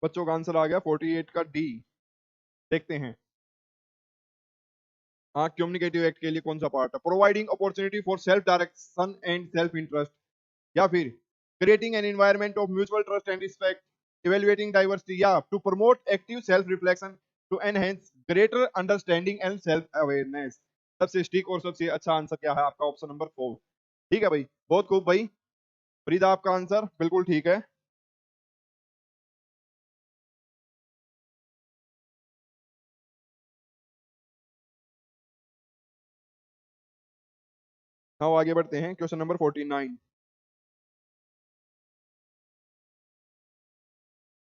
बच्चों का आंसर आ गया 48 का डी। देखते हैं, हाँ, कम्युनिकेटिव एक्ट के लिए कौन सा पार्ट है? Providing opportunity for self direction and self interest, या फिर creating an environment of mutual trust and respect, evaluating diversity, या to promote active self reflection to enhance greater understanding and self awareness. सबसे स्टिक और सबसे अच्छा आंसर क्या है आपका? Option number 4। ठीक है भाई, बहुत खूब भाई। फरीदा, आपका आंसर बिल्कुल ठीक है। now आगे बढ़ते हैं, question number 49।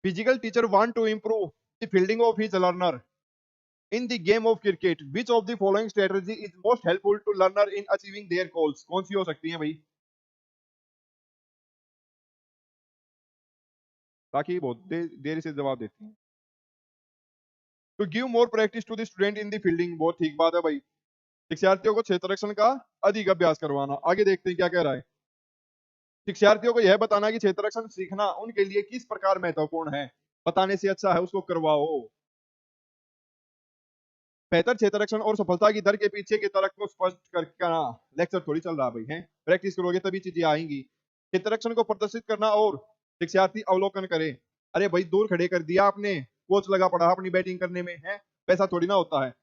Physical teacher want to improve the fielding of his learner in the game of cricket, which of the following strategy is most helpful to learner in achieving their goals? कौन सी हो सकती है भाई? ताकि बहुत देर से जवाब देते हैं। To give more practice to the student in the fielding, बहुत ठीक बात है भाई। शिक्षार्थियों को क्षेत्र रक्षण का अधिक अभ्यास करवाना। आगे देखते हैं क्या कह रहा है। शिक्षार्थियों को यह बताना कि क्षेत्र रक्षण सीखना उनके लिए किस प्रकार महत्वपूर्ण है, बताने से अच्छा है उसको करवाओ। बेहतर क्षेत्र रक्षण और सफलता की दर के पीछे के तर्क को स्पष्ट करना। लेक्चर थोड़ी चल रहा भाई है, प्रैक्टिस करोगे तभी चीजें आएंगी। क्षेत्र रक्षण को प्रदर्शित करना और शिक्षार्थी अवलोकन करे। अरे भाई, दूर खड़े कर दिया आपने, कोच लगा पड़ा अपनी बैटिंग करने में है, पैसा थोड़ी ना होता है।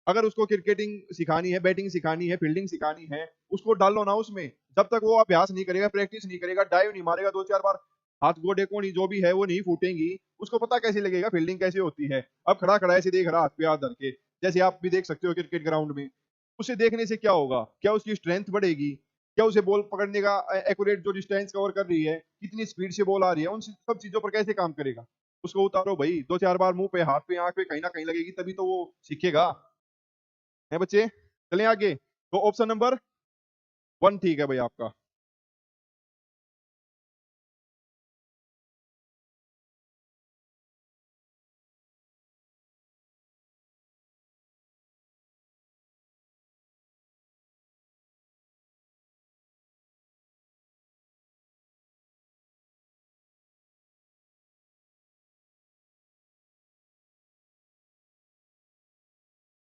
अगर उसको क्रिकेटिंग सिखानी है, बैटिंग सिखानी है, फील्डिंग सिखानी है, उसको डालो ना उसमें। जब तक वो अभ्यास नहीं करेगा, प्रैक्टिस नहीं करेगा, डाइव नहीं मारेगा 2-4 बार, हाथ गोडे कोणी जो भी है वो नहीं फूटेंगी, उसको पता कैसे लगेगा फील्डिंग कैसे होती है? अब खड़ा खड़ा ऐसे देख रहा हाथ पे हाथ धर के, जैसे आप भी देख सकते हो क्रिकेट ग्राउंड में। उसे देखने से क्या होगा? क्या उसकी स्ट्रेंथ बढ़ेगी? क्या उसे बॉल पकड़ने का एक्यूरेट जो डिस्टेंस कवर कर रही है, कितनी स्पीड से बॉल आ रही है, उन सब चीजों पर कैसे काम करेगा? उसको उतारो भाई, 2-4 बार मुंह पे, हाथ पे, आंख पे कहीं ना कहीं लगेगी, तभी तो वो सीखेगा। है बच्चे? चलें आगे। तो ऑप्शन नंबर 1 ठीक है भाई आपका।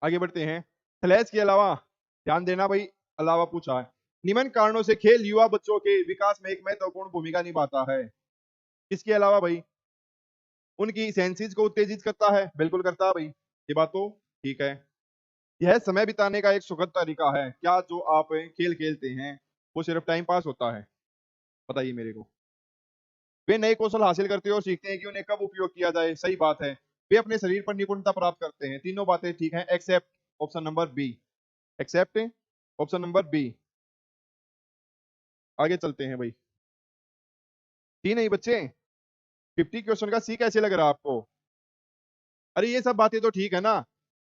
आगे बढ़ते हैं। स्लैश के अलावा, ध्यान देना भाई, अलावा पूछा है। निम्न कारणों से खेल युवा बच्चों के विकास में एक महत्वपूर्ण भूमिका निभाता है। इसके अलावा भाई, उनकी सेंसेस को उत्तेजित करता है, बिल्कुल करता है भाई, ये बात तो ठीक है। यह समय बिताने का एक सुखद तरीका है। क्या जो आप खेल खेलते हैं वो सिर्फ टाइम पास होता है? बताइए मेरे को। वे नए कौशल हासिल करते हैं और सीखते हैं कि उन्हें कब उपयोग किया जाए, सही बात है। वे अपने शरीर पर निपुणता प्राप्त करते हैं, तीनों बातें ठीक हैं, except option number B. Except option number B. आगे चलते हैं भाई। सी नहीं बच्चे, 50 क्वेश्चन का सी कैसे लग रहा है आपको? अरे ये सब बातें तो ठीक है ना।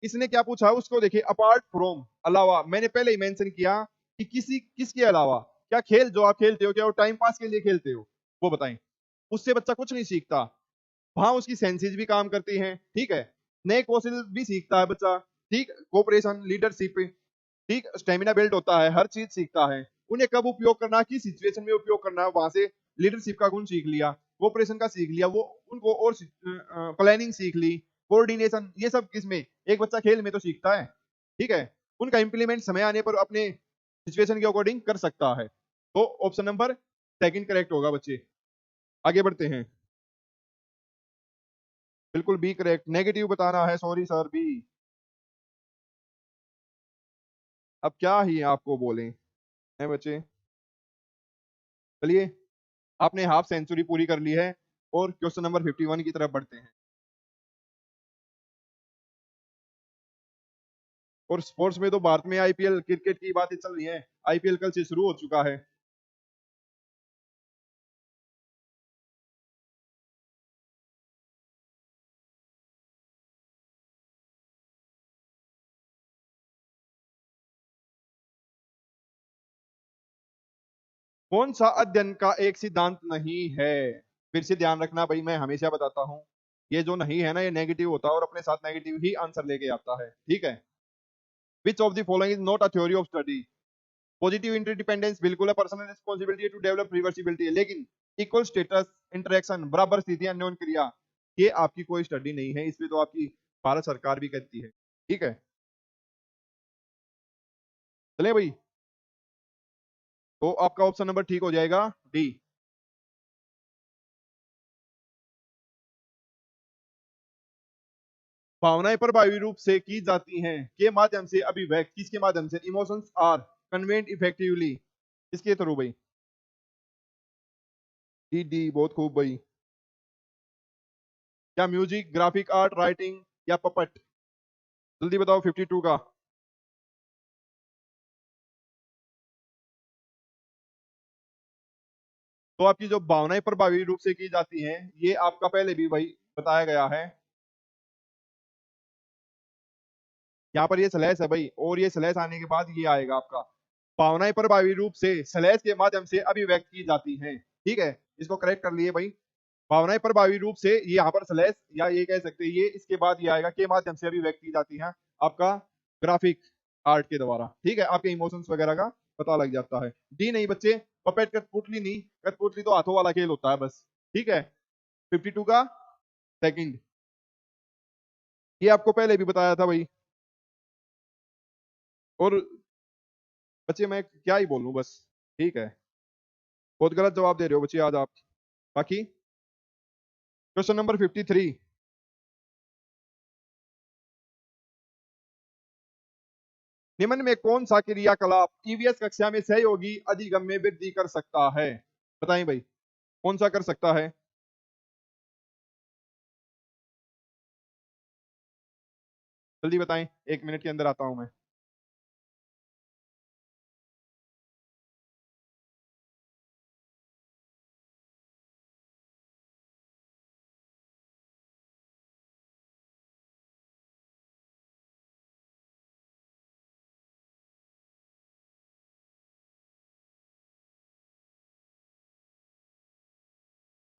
इसने क्या पूछा उसको देखिए, अपार्ट फ्रॉम, अलावा। मैंने पहले ही मेंशन किया कि किसी किसके अलावा, क्या खेल जो आप खेलते हो क्या वो टाइम पास के लिए खेलते हो, वो बताएं। उससे बच्चा कुछ नहीं सीखता, वहां उसकी सेंसेस भी काम करती हैं, ठीक है, नए कौशल भी सीखता है बच्चा, ठीक, कोऑपरेशन, लीडरशिप, ठीक, स्टेमिना बिल्ड होता है, हर चीज सीखता है। उन्हें कब उपयोग करना, किस सिचुएशन में उपयोग करना है, वहां से लीडरशिप का गुण सीख लिया, कोऑपरेशन का सीख लिया, वो उनको और प्लानिंग सीख ली, कोऑर्डिनेशन, ये सब किसमें, एक बच्चा खेल में तो सीखता है, ठीक है। उनका इंप्लीमेंट समय आने पर अपने सिचुएशन के अकॉर्डिंग कर सकता है। तो ऑप्शन नंबर सेकंड करेक्ट होगा बच्चे। आगे बढ़ते हैं। बिल्कुल बी करेक्ट, नेगेटिव बताना है, सॉरी सर बी। अब क्या ही आपको बोलें हैं बच्चे। चलिए, आपने हाफ सेंचुरी पूरी कर ली है और क्वेश्चन नंबर 51 की तरफ बढ़ते हैं। और स्पोर्ट्स में तो भारत में आईपीएल क्रिकेट की बातें चल रही हैं, आईपीएल कल से शुरू हो चुका है। कौन सा अध्ययन का एक सिद्धांत नहीं है, फिर से ध्यान रखना भाई, मैं हमेशा बताता हूं, ये जो नहीं है ना, ये नेगेटिव होता है और अपने साथ नेगेटिव ही आंसर लेके आता है, ठीक है। Which of the following is not a theory of study. Positive interdependence बिल्कुल है, personal responsibility to develop reversibility है, लेकिन इक्वल स्टेटस, इंटरेक्शन, बराबर स्थितियां, अन्योन क्रिया, ये आपकी कोई स्टडी नहीं है, इसमें तो आपकी भारत सरकार भी कहती है, ठीक है। चले भाई, तो आपका ऑप्शन नंबर ठीक हो जाएगा डी। भावनाएं प्रभावी रूप से की जाती हैं के माध्यम से अभिव्यक्त, किसके माध्यम से, इमोशंस आर कन्वेंट इफेक्टिवली, इसके थ्रू भाई। डी डी, बहुत खूब भाई। क्या म्यूजिक, ग्राफिक आर्ट, राइटिंग या पपट, जल्दी बताओ 52 का। तो आपकी जो भावनाएं प्रभावी रूप से की जाती हैं, ये आपका पहले भी भाई बताया गया है, यहाँ पर ये स्लैश है भाई, और ये स्लैश आने के बाद ये आएगा आपका, भावनाएं प्रभावी रूप से स्लैश के माध्यम से अभिव्यक्त की जाती हैं, ठीक है, इसको करेक्ट कर लिए भाई। भावनाएं प्रभावी रूप से, ये यहाँ पर स्लैश या ये कह सकते हैं, ये इसके बाद ये आएगा के माध्यम से अभिव्यक्त की जाती है आपका ग्राफिक आर्ट के द्वारा, ठीक है, आपके इमोशंस वगैरह का पता लग जाता है। डी नहीं बच्चे, पपेट कठपुतली नहीं, कठपुतली तो हाथों वाला खेल होता है बस, ठीक है। 52 का सेकंड, ये आपको पहले भी बताया था भाई। और बच्चे मैं क्या ही बोलूं बस, ठीक है, बहुत गलत जवाब दे रहे हो बच्चे आज आप। बाकी क्वेश्चन नंबर 53, निम्न में कौन सा क्रियाकलाप ईवीएस कक्षा में सहयोगी अधिगम में वृद्धि कर सकता है, बताएं भाई, कौन सा कर सकता है, जल्दी बताएं, 1 मिनट के अंदर आता हूं मैं।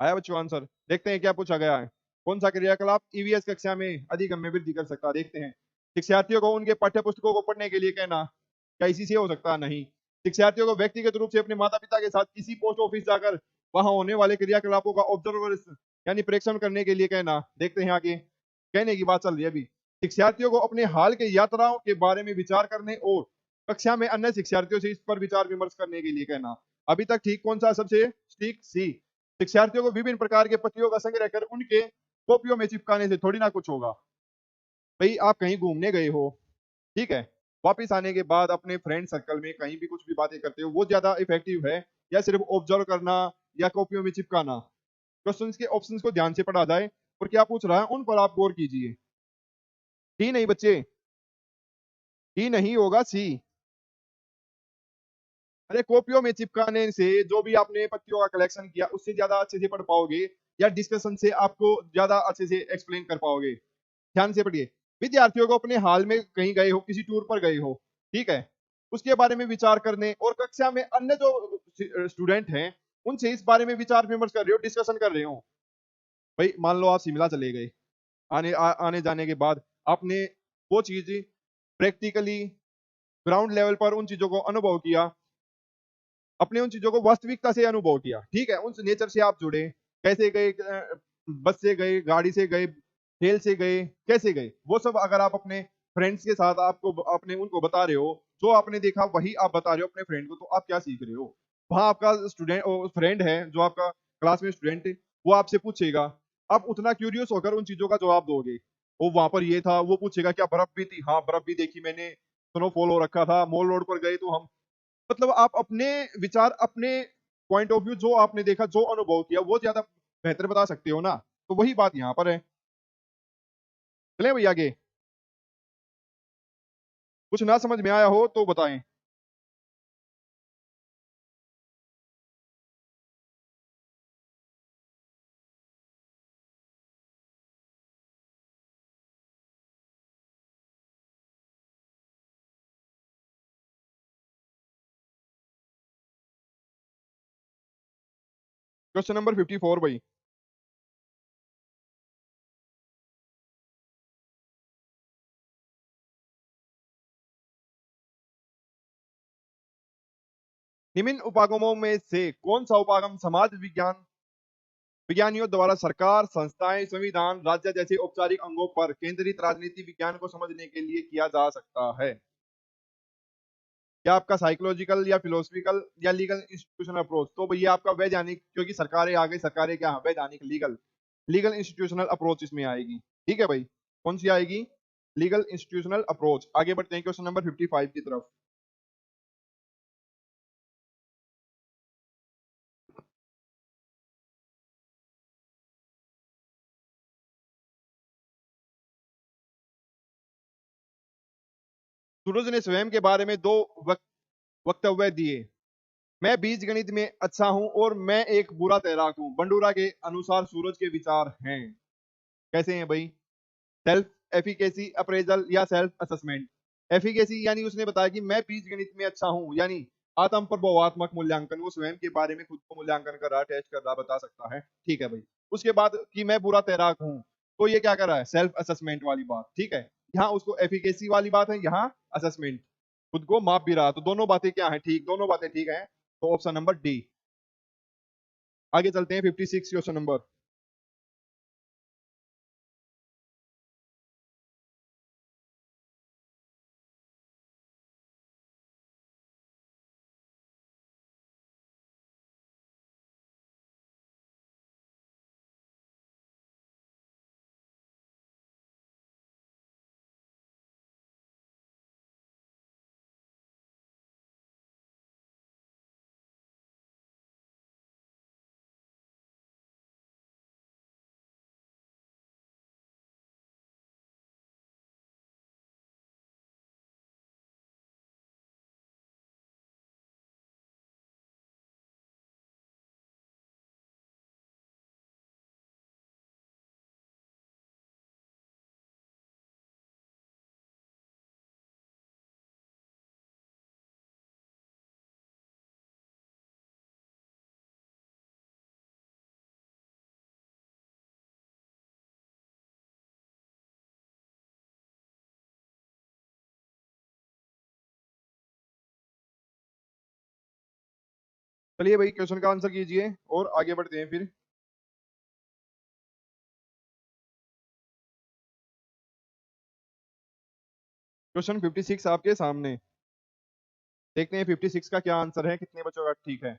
आया बच्चों आंसर, देखते हैं क्या पूछा गया है। कौन सा क्रियाकलाप ईवीएस कक्षा में अधिगम में वृद्धि कर सकता है, देखते हैं। शिक्षार्थियों को उनके पाठ्य पुस्तकों को पढ़ने के लिए कहना, क्या इसी से हो सकता है, नहीं। शिक्षार्थियों को व्यक्तिगत रूप से अपने माता पिता के साथ किसी पोस्ट ऑफिस जाकर वहां होने वाले क्रियाकलापों का ऑब्जर्वर्स यानी प्रेक्षण करने के लिए कहना, देखते हैं आगे, कहने की बात चल रही है अभी। शिक्षार्थियों को अपने हाल के यात्राओं के बारे में विचार करने और कक्षा में अन्य शिक्षार्थियों से इस पर विचार विमर्श करने के लिए कहना। अभी तक ठीक कौन सा सबसे, ठीक सी। शिक्षार्थियों को विभिन्न प्रकार के पत्रियों का संग्रह कर उनके कॉपियों में चिपकाने से थोड़ी ना कुछ होगा। भाई आप कहीं घूमने गए हो, ठीक है, वापिस आने के बाद अपने फ्रेंड सर्कल में कहीं भी कुछ भी बातें करते हो, वो ज्यादा इफेक्टिव है या सिर्फ ऑब्जर्व करना या कॉपियों में चिपकाना। क्वेश्चंस के ऑप्शंस को ध्यान से पढ़ा जाए और क्या पूछ रहा है उन पर आप गौर कीजिए। डी नहीं बच्चे, डी नहीं होगा, सी। अरे कॉपियों में चिपकाने से जो भी आपने पत्तियों का कलेक्शन किया उससे ज्यादा अच्छे से पढ़ पाओगे, या डिस्कशन से आपको ज्यादा अच्छे से एक्सप्लेन कर पाओगे। ध्यान से पढ़िए। विद्यार्थियों को अपने हाल में कहीं गए हो, किसी टूर पर गए हो, ठीक है, उसके बारे में विचार करने, और कक्षा में अन्य जो स्टूडेंट हैं उनसे इस बारे में विचार विमर्श कर रहे हो, डिस्कशन कर रहे हो। भाई मान लो आप शिमला चले गए, आने जाने के बाद आपने वो चीज प्रैक्टिकली ग्राउंड लेवल पर उन चीजों को अनुभव किया, अपने उन चीजों को वास्तविकता से अनुभव किया, ठीक है, उन नेचर से आप जुड़े, कैसे गए, बस से गए, गाड़ी से गए, खेल से गए, कैसे गए, वो सब अगर आप अपने फ्रेंड्स के साथ आपको अपने उनको बता रहे हो, जो आपने देखा वही आप बता रहे हो अपने फ्रेंड को, तो आप क्या सीख रहे हो। वहां आपका स्टूडेंट फ्रेंड है जो आपका क्लास में स्टूडेंट है, वो आपसे पूछेगा, आप उतना क्यूरियस होकर उन चीजों का जवाब दोगे। वो वहां पर ये था, वो पूछेगा क्या बर्फ भी थी, हाँ बर्फ भी देखी मैंने, स्नोफॉल हो रखा था, मॉल रोड पर गए तो हम, मतलब आप अपने विचार, अपने पॉइंट ऑफ व्यू, जो आपने देखा, जो अनुभव किया, वो ज्यादा बेहतर बता सकते हो ना। तो वही बात यहाँ पर है। चले भैया आगे, कुछ ना समझ में आया हो तो बताएं। क्वेश्चन नंबर 54 भाई। निम्न उपागमों में से कौन सा उपागम समाज विज्ञान विज्ञानियों द्वारा सरकार, संस्थाएं, संविधान, राज्य जैसे औपचारिक अंगों पर केंद्रित राजनीति विज्ञान को समझने के लिए किया जा सकता है। क्या आपका साइकोलॉजिकल या फिलोसफिकल या लीगल इंस्टीट्यूशनल अप्रोच। तो भैया आपका वैज्ञानिक, क्योंकि सरकारें आ गई, सरकारें क्या, वैज्ञानिक, लीगल, लीगल इंस्टीट्यूशनल अप्रोच इसमें आएगी। ठीक है भाई, कौन सी आएगी, लीगल इंस्टीट्यूशनल अप्रोच। आगे बढ़ते हैं क्वेश्चन नंबर 55 की तरफ। सूरज ने स्वयं के बारे में दो वक्तव्य दिए। मैं बीज गणित में अच्छा हूं और मैं एक बुरा तैराक हूं। बंडूरा के अनुसार सूरज के विचार हैं, कैसे हैं भाई, सेल्फ एफिकेसी अप्रेजल या सेल्फ असेसमेंट। एफिकेसी यानी उसने बताया कि मैं बीज गणित में अच्छा हूं, यानी आत्म प्रभावात्मक मूल्यांकन, वो स्वयं के बारे में खुद को मूल्यांकन कर रहा, टेस्ट कर रहा, बता सकता है। ठीक है भाई। उसके बाद कि मैं बुरा तैराक हूं, तो ये क्या कर रहा है, सेल्फ असेसमेंट वाली बात। ठीक है, यहाँ उसको एफिकेसी वाली बात है, यहाँ असेसमेंट, खुद को माप भी रहा। तो दोनों बातें क्या है, ठीक, दोनों बातें ठीक है। तो ऑप्शन नंबर डी। आगे चलते हैं 56 क्वेश्चन नंबर। चलिए भाई क्वेश्चन का आंसर कीजिए और आगे बढ़ते हैं फिर। क्वेश्चन 56 आपके सामने, देखते हैं 56 का क्या आंसर है, कितने बच्चों का ठीक है।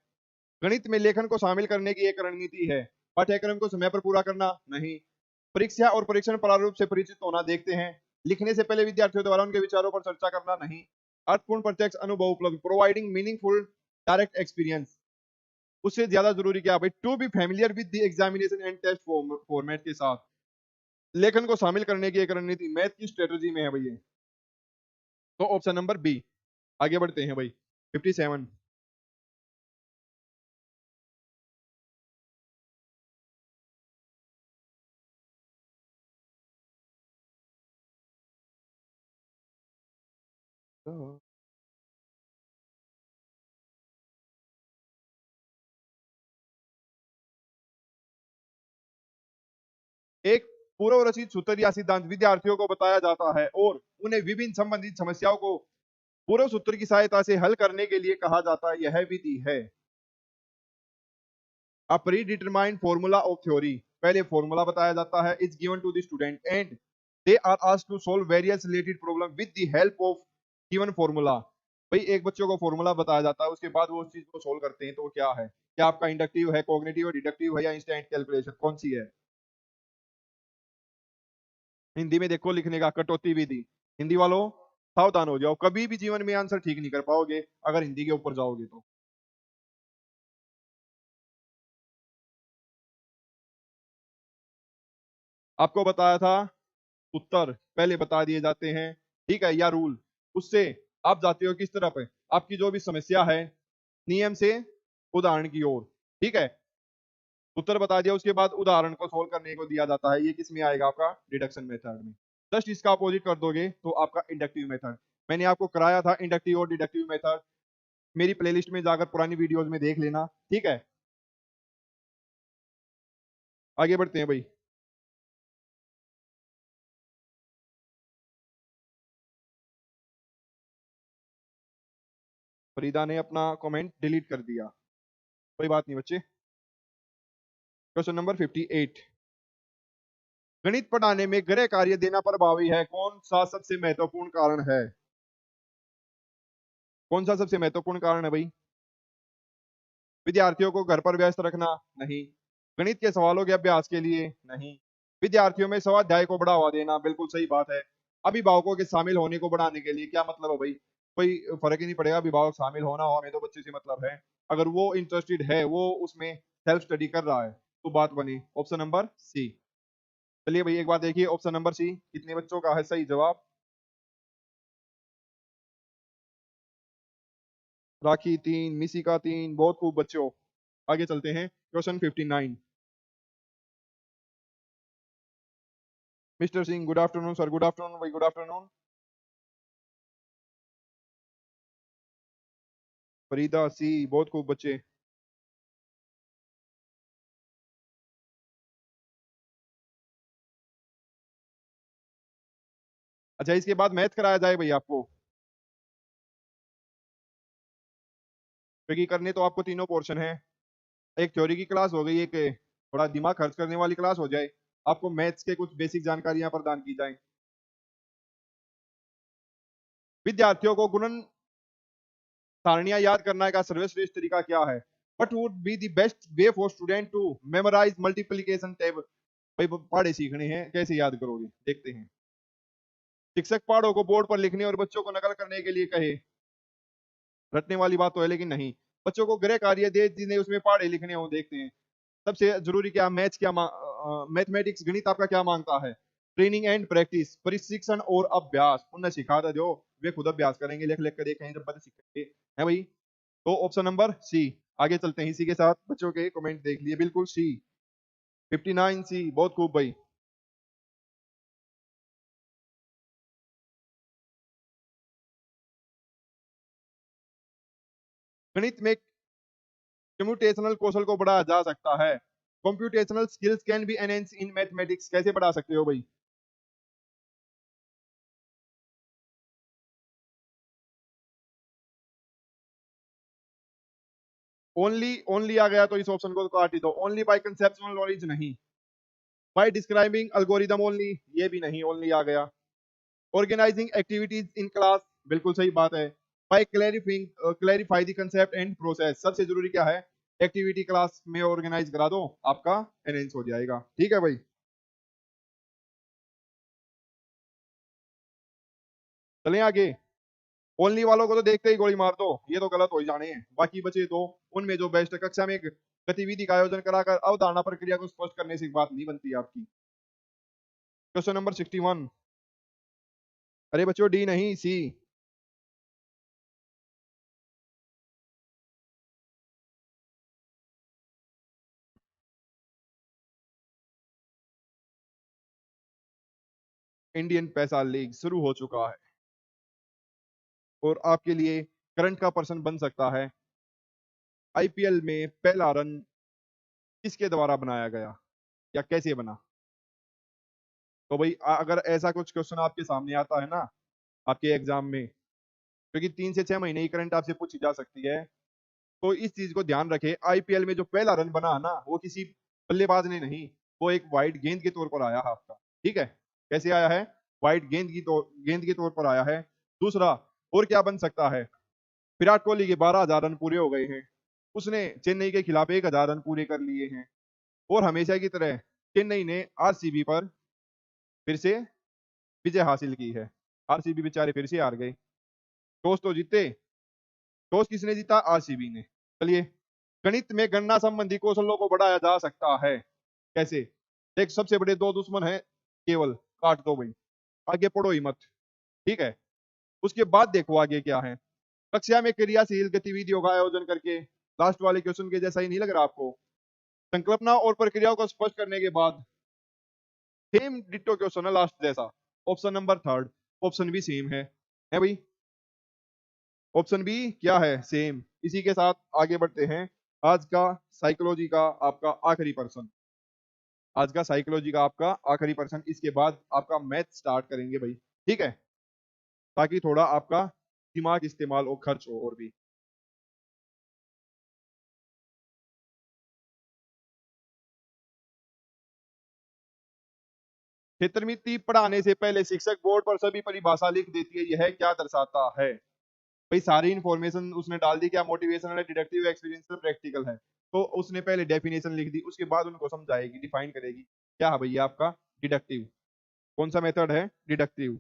गणित में लेखन को शामिल करने की एक रणनीति है। पाठ्यक्रम को समय पर पूरा करना, नहीं। परीक्षा और परीक्षण प्रारूप से परिचित होना, देखते हैं। लिखने से पहले विद्यार्थियों द्वारा उनके विचारों पर चर्चा करना, नहीं। अर्थपूर्ण प्रत्यक्ष अनुभव उपलब्ध, प्रोवाइडिंग मीनिंगफुल डायरेक्ट एक्सपीरियंस। उससे ज्यादा जरूरी क्या भाई, to be familiar with the examination and test format के साथ लेखन को शामिल करने की एक रणनीति, मैथ की स्ट्रेटजी में है भैया। तो ऑप्शन नंबर बी। आगे बढ़ते हैं भाई 57। एक पूर्व रचित सूत्र या सिद्धांत विद्यार्थियों को बताया जाता है और उन्हें विभिन्न संबंधित समस्याओं को पूर्व सूत्र की सहायता से हल करने के लिए कहा जाता है। यह विधि है a predetermined formula of theory. पहले फॉर्मूला बताया जाता है, is given to the student and they are asked to solve various related problem with the help of given formula. भाई एक बच्चों को फॉर्मूला बताया जाता है, उसके बाद वो उस चीज को सोल्व करते हैं, तो वो क्या है? क्या आपका इंडक्टिव है, कॉग्निटिव है, डिडक्टिव है या इंस्टेंट कैलकुलेशन, कौन सी है? हिंदी में देखो लिखने का, कटौती विधि। हिंदी वालों सावधान हो जाओ, कभी भी जीवन में आंसर ठीक नहीं कर पाओगे अगर हिंदी के ऊपर जाओगे तो। आपको बताया था उत्तर पहले बता दिए जाते हैं, ठीक है, या रूल, उससे आप जाते हो किस तरफ है, आपकी जो भी समस्या है नियम से उदाहरण की ओर, ठीक है। उत्तर बता दिया, उसके बाद उदाहरण को सोल्व करने को दिया जाता है, ये किस में आएगा? आपका डिडक्शन मेथड में। जस्ट इसका अपोजिट कर दोगे तो आपका इंडक्टिव मेथड। मैंने आपको कराया था इंडक्टिव और डिडक्टिव मेथड, मेरी प्लेलिस्ट में जाकर पुरानी वीडियोस में देख लेना, ठीक है। आगे बढ़ते हैं भाई। फरीदा ने अपना कमेंट डिलीट कर दिया, कोई बात नहीं बच्चे। क्वेश्चन नंबर 58, गणित पढ़ाने में गृह कार्य देना प्रभावी है, कौन सा सबसे महत्वपूर्ण कारण है? कौन सा सबसे महत्वपूर्ण कारण है भाई? विद्यार्थियों को घर पर व्यस्त रखना? नहीं। गणित के सवालों के अभ्यास के लिए? नहीं। विद्यार्थियों में स्वाध्याय को बढ़ावा देना? बिल्कुल सही बात है। अभिभावकों के शामिल होने को बढ़ाने के लिए? क्या मतलब है भाई? कोई फर्क ही नहीं पड़ेगा अभिभावक शामिल होना हो, हमें तो बच्चे से मतलब है। अगर वो इंटरेस्टेड है, वो उसमें सेल्फ स्टडी कर रहा है, तो बात बनी। Option number C. चलिए भाई एक बात देखिए, ऑप्शन नंबर सी कितने बच्चों का है सही जवाब? राखी 3, मिसिका 3, बहुत खूब बच्चों। आगे चलते हैं, question 59। Mister Singh good afternoon sir, good afternoon भाई, गुड आफ्टरनून। फरीदा सी, बहुत खूब बच्चे। अच्छा इसके बाद मैथ कराया जाए भाई आपको, क्योंकि करने तो आपको तीनों पोर्शन है। एक थ्योरी की क्लास हो गई, एक थोड़ा दिमाग खर्च करने वाली क्लास हो जाए, आपको मैथ्स के कुछ बेसिक जानकारियां प्रदान की जाए। विद्यार्थियों को गुणन सारणियां याद करने का सर्वश्रेष्ठ तरीका क्या है? What would be the best way for student to memorise multiplication table? भाई पहाड़े सीखने हैं, कैसे याद करोगे, देखते हैं। शिक्षक पहाड़ों को बोर्ड पर लिखने और बच्चों को नकल करने के लिए कहे, रटने वाली बात तो है लेकिन नहीं। बच्चों को गृह कार्य दे जिन्हें उसमें पहाड़े लिखने हो, देखते हैं। सबसे जरूरी क्या, मैथ्स क्या, मैथमेटिक्स गणित आपका क्या मांगता है? ट्रेनिंग एंड प्रैक्टिस, प्रशिक्षण और अभ्यास। उन्हें सिखा था जो वे खुद अभ्यास करेंगे, लिख लिख कर देखेंगे, जब बच्चे सीखेंगे, है भाई। तो ऑप्शन नंबर सी। आगे चलते हैं, इसी के साथ बच्चों के कमेंट देख लिए, बिल्कुल सी। 59 सी, बहुत खूब भाई। गणित में कंप्यूटेशनल कौशल को बढ़ाया जा सकता है। Computational skills can be enhance in mathematics, कैसे बढ़ा सकते हो भाई? ओनली, ओनली आ गया तो इस ऑप्शन को तो काट ही दो। ओनली बाय कंसेप्चुअल नॉलेज नहीं। बाय डिस्क्राइबिंग अल्गोरिदम ओनली, ये भी नहीं, ओनली आ गया। ऑर्गेनाइजिंग एक्टिविटीज इन क्लास, बिल्कुल सही बात है। By clarifying, clarify the concept and process, सबसे जरूरी क्या है? एक्टिविटी क्लास में ऑर्गेनाइज करा दो, आपका एनहेंस हो जाएगा, ठीक है भाई। चलें आगे। ओनली वालों को तो देखते ही गोली मार दो, ये तो गलत हो ही जाने हैं। बाकी बचे तो उनमें जो बेस्ट है, कक्षा में एक गतिविधि का आयोजन कराकर अवधारणा प्रक्रिया को स्पष्ट करने से बात नहीं बनती आपकी। Question number 61। अरे बच्चों डी नहीं, सी। इंडियन पैसा लीग शुरू हो चुका है और आपके लिए करंट का पर्सन बन सकता है। आईपीएल में पहला रन किसके द्वारा बनाया गया या कैसे बना? तो भाई अगर ऐसा कुछ क्वेश्चन आपके सामने आता है ना आपके एग्जाम में, क्योंकि 3 से 6 महीने की करंट आपसे पूछी जा सकती है, तो इस चीज को ध्यान रखें। आईपीएल में जो पहला रन बना ना वो किसी बल्लेबाज ने नहीं, वो एक वाइड गेंद के तौर पर आया है आपका। ठीक है, कैसे आया है? वाइड गेंद के तौर पर आया है। दूसरा, और क्या बन सकता है? विराट कोहली के 12,000 रन पूरे हो गए हैं, उसने चेन्नई के खिलाफ 1,000 रन पूरे कर लिए हैं, और हमेशा की तरह चेन्नई ने आरसीबी पर फिर से विजय हासिल की है। आरसीबी बेचारे फिर से हार गए। टॉस तो जीते, टॉस किसने जीता? आरसीबी ने। चलिए, गणित में गणना संबंधी कौशलों को बढ़ाया जा सकता है। कैसे? एक सबसे बड़े दो दुश्मन है केवल, काट दो भाई, आगे पढ़ो ही मत। ठीक है, उसके बाद देखो आगे क्या है। कक्षा में क्रियाशील गतिविधियों का आयोजन करके, लास्ट वाले क्वेश्चन के जैसा ही नहीं लग रहा आपको? संकल्पना और प्रक्रियाओं को स्पष्ट करने के बाद सेम डिट्टो क्वेश्चन है लास्ट जैसा। ऑप्शन नंबर थर्ड, ऑप्शन भी सेम है भाई। ऑप्शन बी क्या है? सेम। इसी के साथ आगे बढ़ते हैं। आज का साइकोलॉजी का आपका आखिरी पर्सन, आज का साइकोलॉजी का आपका आखिरी पर्सन, इसके बाद आपका मैथ स्टार्ट करेंगे भाई। ठीक है, ताकि थोड़ा आपका दिमाग इस्तेमाल और खर्च हो और भी। क्षेत्रमिति पढ़ाने से पहले शिक्षक बोर्ड पर सभी परिभाषा लिख देती है, यह क्या दर्शाता है? भाई सारी इंफॉर्मेशन उसने डाल दी, क्या मोटिवेशनल है, डिडक्टिव, एक्सपीरियंशियल, प्रैक्टिकल है। तो उसने पहले डेफिनेशन लिख दी, उसके बाद उनको समझाएगी, डिफाइन करेगी। क्या है भैया? आपका डिडक्टिव। कौन सा मेथड है? डिडक्टिव।